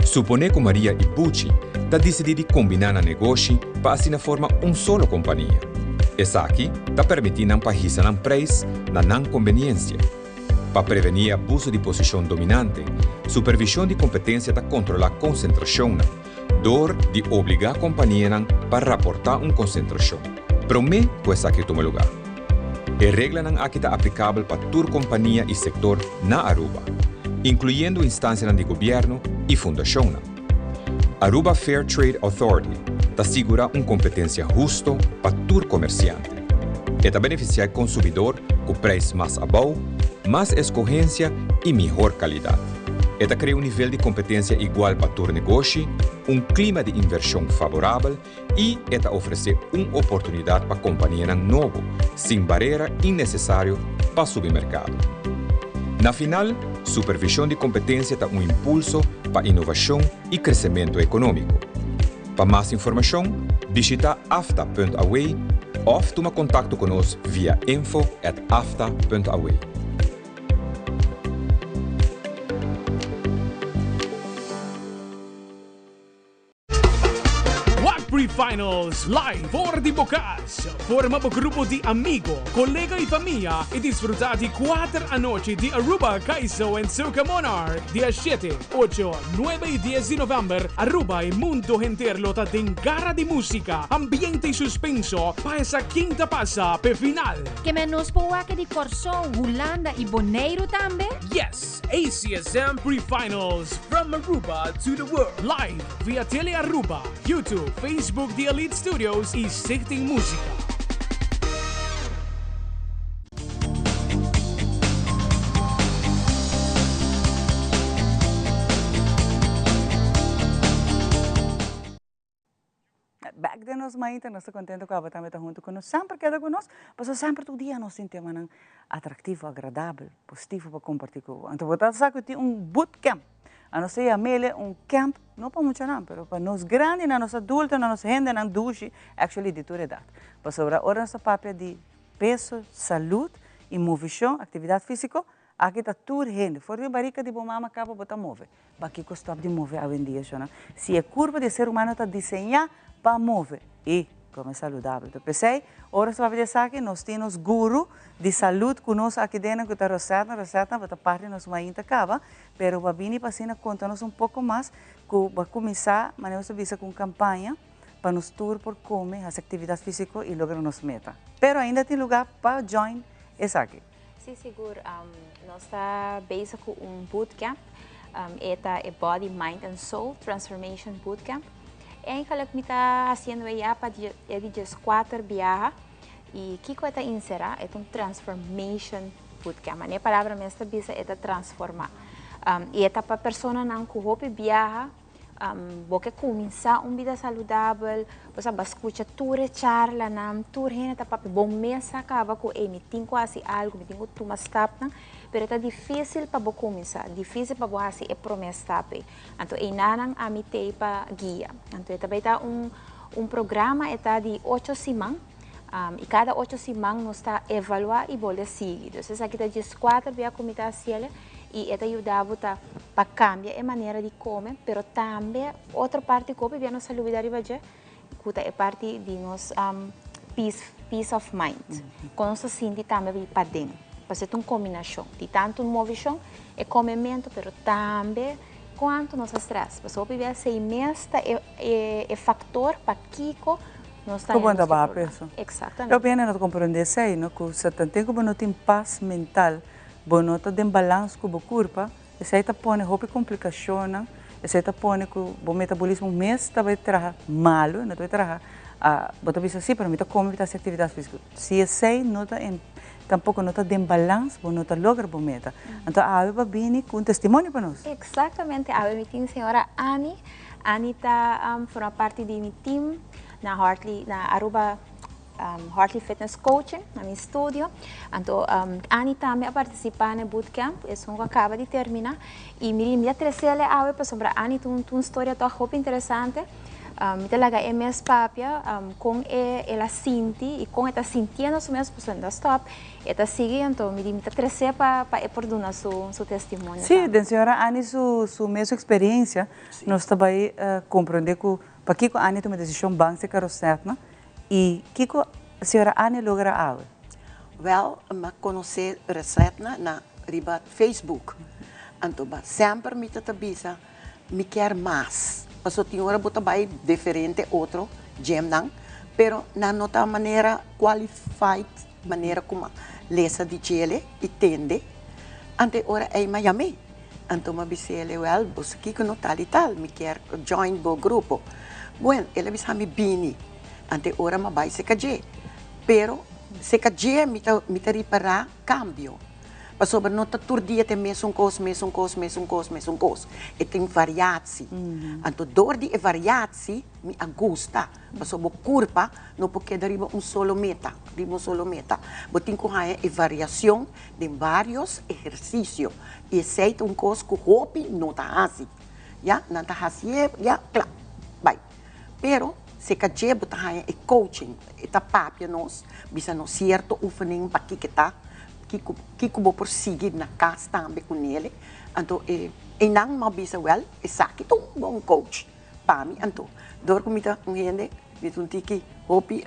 Supone que Maria e Bucci está decidido combinar o negócio para assim formar solo companhia. Essa aqui está permitindo para risar o preço na não conveniência. Para prevenir abuso de posição dominante, supervisão de competência está controlar a concentração, dor de obrigar a companhia para reportar uma concentração. Promete que essa aqui toma lugar. A regra aqui está aplicável para toda companhia e setor na Aruba, incluindo instâncias de governo e fundação. Aruba Fair Trade Authority está assegura uma competência justa para todo comerciante. Está beneficiar o consumidor com preço mais bom, mais escorrência e melhor qualidade. Está criar nível de competência igual para todo negócio, clima de inversão favorável e está oferecer uma oportunidade para a companhia nova, sem barreira innecessária para o supermercado. Na final, supervisão de competência dá impulso para inovação e crescimento econômico. Para mais informação, visita afta.away ou toma contato conosco via info@afta.away. Pre-finals live for di Bocas. Forma un gruppo di amigo, collega e famiglia e disfrutate 4 noci di Aruba, Caizo e Soca Monarch. Dia 7, 8, 9 e 10 di novembre, Aruba e mundo entero ta den gara di musica, ambiente suspenso, pa essa quinta passa per final. Que menos poake di Corso, Holanda e Bonaire também? Yes, ACSM Pre-finals from Aruba to the world. Live via Tele Aruba, YouTube, Facebook de Elite Studios e Stichting Música. Back de nós, mãe, nós estamos contentes com a também está junto conosco, sempre queda conosco, mas sempre todo dia nós temos um tema atrativo, agradável, positivo para compartilhar com então, vou estar com bootcamp. A não ser camp, não para muito não, mas para nós grandes, na nossa adulta, na nossa gente, na duche, actually de toda idade. Para sobre a nossa papel de peso, saúde e movição, atividade física, aqui está tudo gente. Fora de barriga de boa mama, acaba botar mover. Para que custa de mover hoje em dia, se a curva de ser humano está desenhada para mover, e come saudável. Então, pensei, ora você vai ver que nós temos guru de saúde conosco aqui dentro, que está receta, vai parte nossa mãe acaba, pero vai vir para cima contar-nos pouco mais, que vai começar, mas nós visa com campanha para nos tour por comer as atividades físicas e lograr nossa meta. Pero ainda tem lugar para join esse aqui. Sim, seguro. Nós está based com bootcamp. Esta é Body, Mind and Soul Transformation Bootcamp. E kalau kita haciendo ya para de 4 viajes e kiko esta insera é transformation bootcamp. A palavra mestra bisa é transformar. E esta para persona não que hope viaja, porque começar vida saudável, você vai escutar toda charla, toda gente tá para bom mês acaba com me tenho quase algo, me tenho tu mas tap, pero é difícil para começar, difícil para você é promessa tape. Então e nanang amite para guia. Então também tá programa está de 8 semanas. E cada 8 semanas nós está evaluar e voltar seguir. Então aqui tá de 4 via comitê cielo e esta ajudava para cambiar a maneira de comer, pero também outra parte que via nossa saúde arriba já, que é parte de nós peace of mind. Quando nós sentimos também para dentro, para ser uma combinação de tanto movimento e comimento, pero também quanto nosso stress. Para só viver 6 meses é fator para Kiko. Como anda a pessoa? Exatamente. Eu bem não compreendo isso aí, não? Que se tem como não tem paz mental, não tem balanço com o corpo, isso aí está pondo roupa complicação, isso aí está pondo que o metabolismo mês vai trazer malo, não vai trazer, você vai assim, para mim está como está atividade física. Se isso aí não está tampouco não está em balanço, não está logra a meta. Então a Ave vem com testemunho para nós. Exatamente, a Ave tem a senhora Annie está forma parte de meu time na Aruba Hartley Fitness Coaching, na meu estúdio. Então, Annie também participa no bootcamp, isso acaba de terminar. E me interessa a ver sobre Annie, tem uma história tão interessante. Me talaga é minha papia com ela sente e com ela sentindo as mesmas pessoas da stop. Ela sigue, então me interessa para por dar seu testemunho. Sim, a senhora Annie, sua mesma experiência, nós também compreender que para que a Annie toma decisão bem se quer certo, e que a senhora Annie logra algo? Well, me conhecer receita na riba Facebook. Então, sempre me tabisa, me quer mais. Mas a senhora bota bem diferente outro gem não, pero na nota maneira qualified, maneira como lesa de gele e tende. Ante ora é Miami. Então, me disse, well, você que não tal e tal, me quer join o grupo. Bueno, ele disse a mim bini. Ante ora me vai se caje. Pero se caje me tá reparar cambio. Mas sobre nota todo dia tem mesmo coisa. E tem variação. Então, dor de variação me agusta. Mas sobre o corpo não pode derivar solo meta. Mas tem que variação de vários exercícios. E se é coisa que o hobby não está assim. Não está assim, claro. Vai. Pero, se que je bota é coaching, eta papia nós, bisa no certo oefening para que tá, que vou prosseguir na casa também com ele. Então, e não me bisa well, é saque um bom coach para mim. Então, dor como tá gente, me tunti que hopi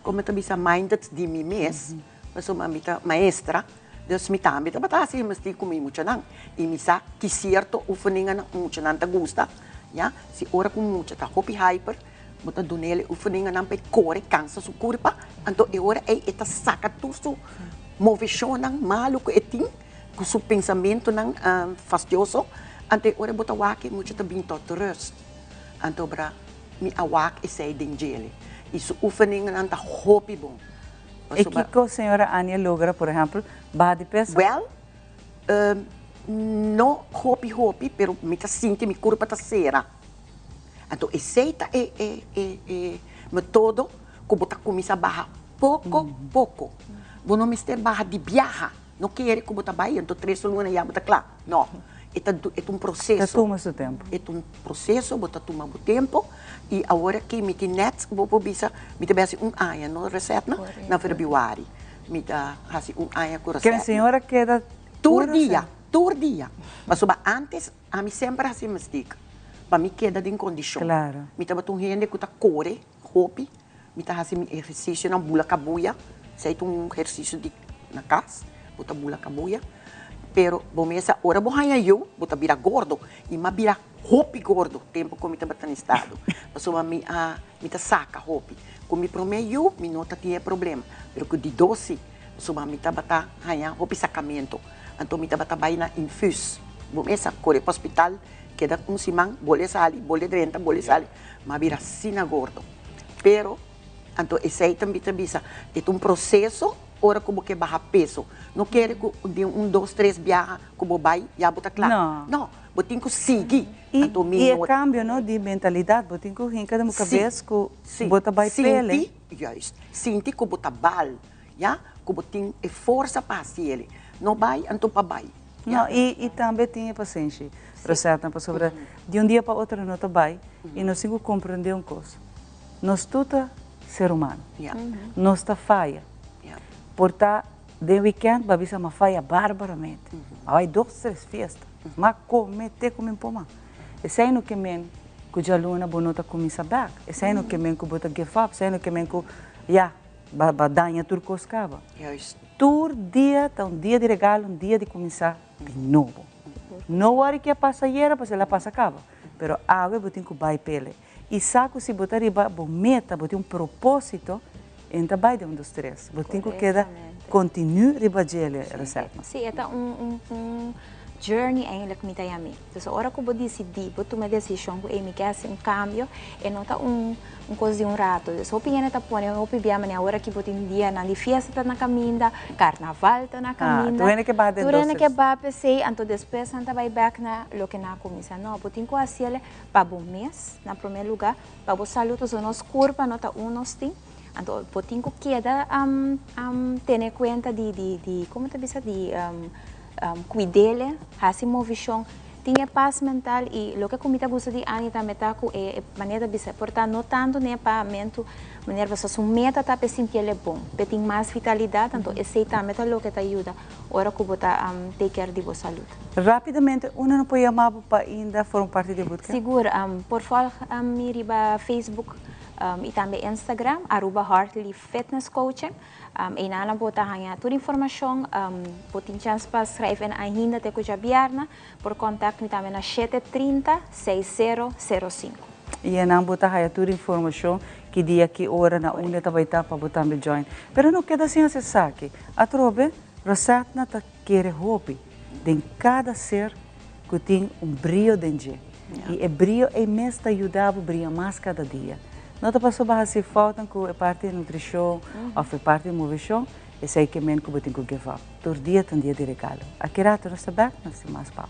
como tá bisa minded de mim mesmo, mas uma mita maestra. Dus mi também tá batasi mas ti comi muito não. E me sa que certo oefening na muito não tá gusta. Ja, se ora com muito tá hopi hyper, bota do nele oefeninga não para core cansa su corpo, então e ora é eta saca tudo movição não malo que tem, com su pensamento não fastidioso, então ora bota wake muito tá bem torturous, então para me awak e sei dengele, isso oefeninga não tá hopi bom. E que a senhora Ania logra, por exemplo, barra de peso? Well, não hopi, pero me tá sentindo, meu corpo tá cera. Então, essa é método que você começa a barrar pouco. Você não mistura barra de viajar. Não quer que você vá, então 3 semanas já está claro. Não. É um processo. Toma seu tempo. É um processo, você toma o tempo. E agora que me tem net, você bisa, me tem assim ano, não receita, na februário. Me dá assim ano com receita. Que a senhora queda todo dia. Mas antes, a mim sempre assim me estica. Para mim queda em condição. Claro. Me estava tão gente que está core, hopi, mita hasi mi exercício na bula kabuya, sei um exercício na casa, bota bula kabuya. Pero bomesa ora bohanya eu, bota vira gordo, e ma vira roupa gordo, tempo como mita batan estado. Passou mita saca roupa. Como me prometo, me nota tinha problema. Pero que de doce, passou mita bata hanya roupa sacamento. Então mita bata vai na infus. Bomesa corre para o hospital, queda simang, boleh sali, boleh renta, boleh sali. Ma vira sina gordo. Pero, então esse aí também bisa, é um processo. Ora como que barra peso. Não quer que de 1, 2, 3 viaja como vai, já bota claro. Não, botem que seguir. E é cambio, não, de mentalidade, botem que rinca de cabeça que bota vai pele. Sinti que bota bal, já, que botem é força para ele. Não vai, então para vai. Não, e também tem paciência. Receita para sobre de dia para outro não tá vai e nós temos que compreender uma coisa. Nós tudo ser humano. Nós tá falha. Portanto, de weekend, vai ser uma falha barbaramente. Vai 2, 3 festas. Mas comete como impoma. Esse aí no que men, que a luna bonota começa back. Esse aí no que men que bota give up. Esse aí no que men que, já, badanha turcos cava. Tur dia, tá dia de regalo, dia de começar de novo. Não hora que a passageira, para ela passa cava. Pero água, botem que vai pele. E saco se botar riba, meta, botem propósito. Então, vai de 1, 2, 3. Botem que queda, continue ribagele receita. Sim, é journey eigenlijk met Miami. Dus ora que eu decidi, eu tomei decisão que eu quero um cambio, e não tá coisa de rato. Dus eu pinha tá pondo, eu pibia a hora que eu tenho dia na festa na caminda, carnaval tá na caminda. Tu é que vai de doces. Tu é que vai pensei, então depois anta vai back na lo que na comisa. Não, eu tenho que fazer para bom mês, na primeiro lugar, para o saúde os nossos corpo, nota unos tem. Então, eu tenho que queda ter conta de como te bisa de cuidar, fazer movição, tinha paz mental e o que comida gosta de ani também tá com é maneira de se portar não tanto nem para mento maneira você sua meta tá para sentir ele bom, para ter mais vitalidade, então esse também tá o que te ajuda ora que botar take care de vossa saúde. Rapidamente, não pode chamar para ainda formar parte de bootcamp? Seguro, por favor, me riba Facebook e também Instagram, @Heartily Fitness Coaching. E na bota hanya toda informação, botin chance para escrever ainda te cuja bierna, por contato me também na 730-6005. E na bota hanya toda informação que dia que hora na unha tá vai estar para botar me join. Pero não queda assim se saque. A trobe, receita na tá querer hobby de cada ser que tem brilho dentro. E o brilho é mesmo te ajudar a brilhar mais cada dia. Não te passou para se falta que é parte de nutrição ou é parte de movição, esse aí que men que botem que give up. Todo dia tem dia de regalo. Aqui rato nós sabemos, nós temos mais pau.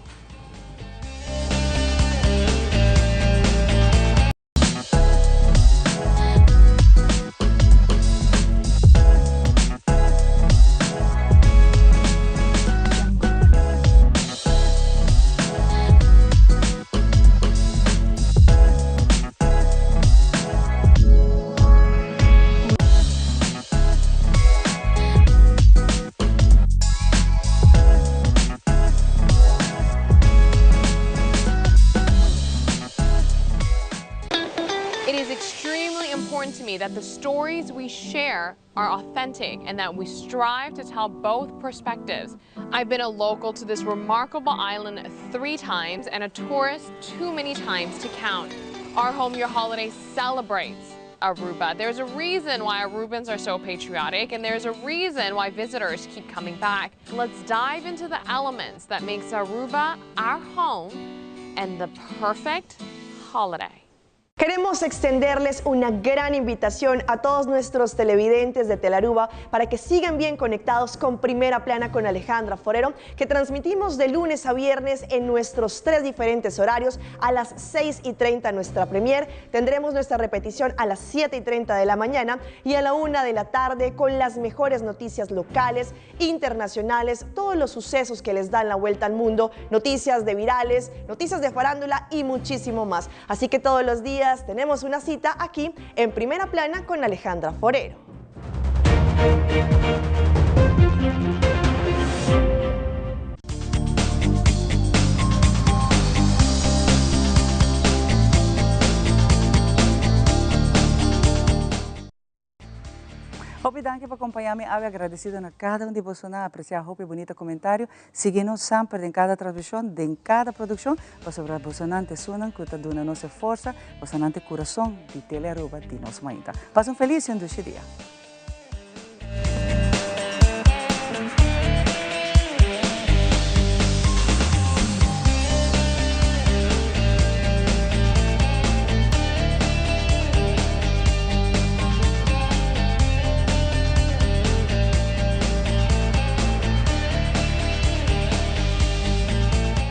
That the stories we share are authentic and that we strive to tell both perspectives. I've been a local to this remarkable island 3 times and a tourist too many times to count. Our Home Your Holiday celebrates Aruba. There's a reason why Arubans are so patriotic, and there's a reason why visitors keep coming back. Let's dive into the elements that makes Aruba our home and the perfect holiday. Queremos extenderles una gran invitación a todos nuestros televidentes de Telaruba para que sigan bien conectados con Primera Plana con Alejandra Forero, que transmitimos de lunes a viernes en nuestros 3 diferentes horarios. A las 6:30 nuestra premier, tendremos nuestra repetición a las 7:30 de la mañana y a la 1 de la tarde con las mejores noticias locales, internacionales, todos los sucesos que les dan la vuelta al mundo, noticias de virales, noticias de farándula y muchísimo más. Así que todos los días tenemos una cita aquí en Primera Plana con Alejandra Forero. Hope danke por acompanhar-me. Ave agradecido a cada de vocês, apreciar Hope bonito comentário. Seguindo sempre em cada transmissão, em cada produção, para sobre a Bolsonante Sunan, que está dando nossa força, Bolsonante coração de Telearuba de nossa mãe. Faça feliz dia.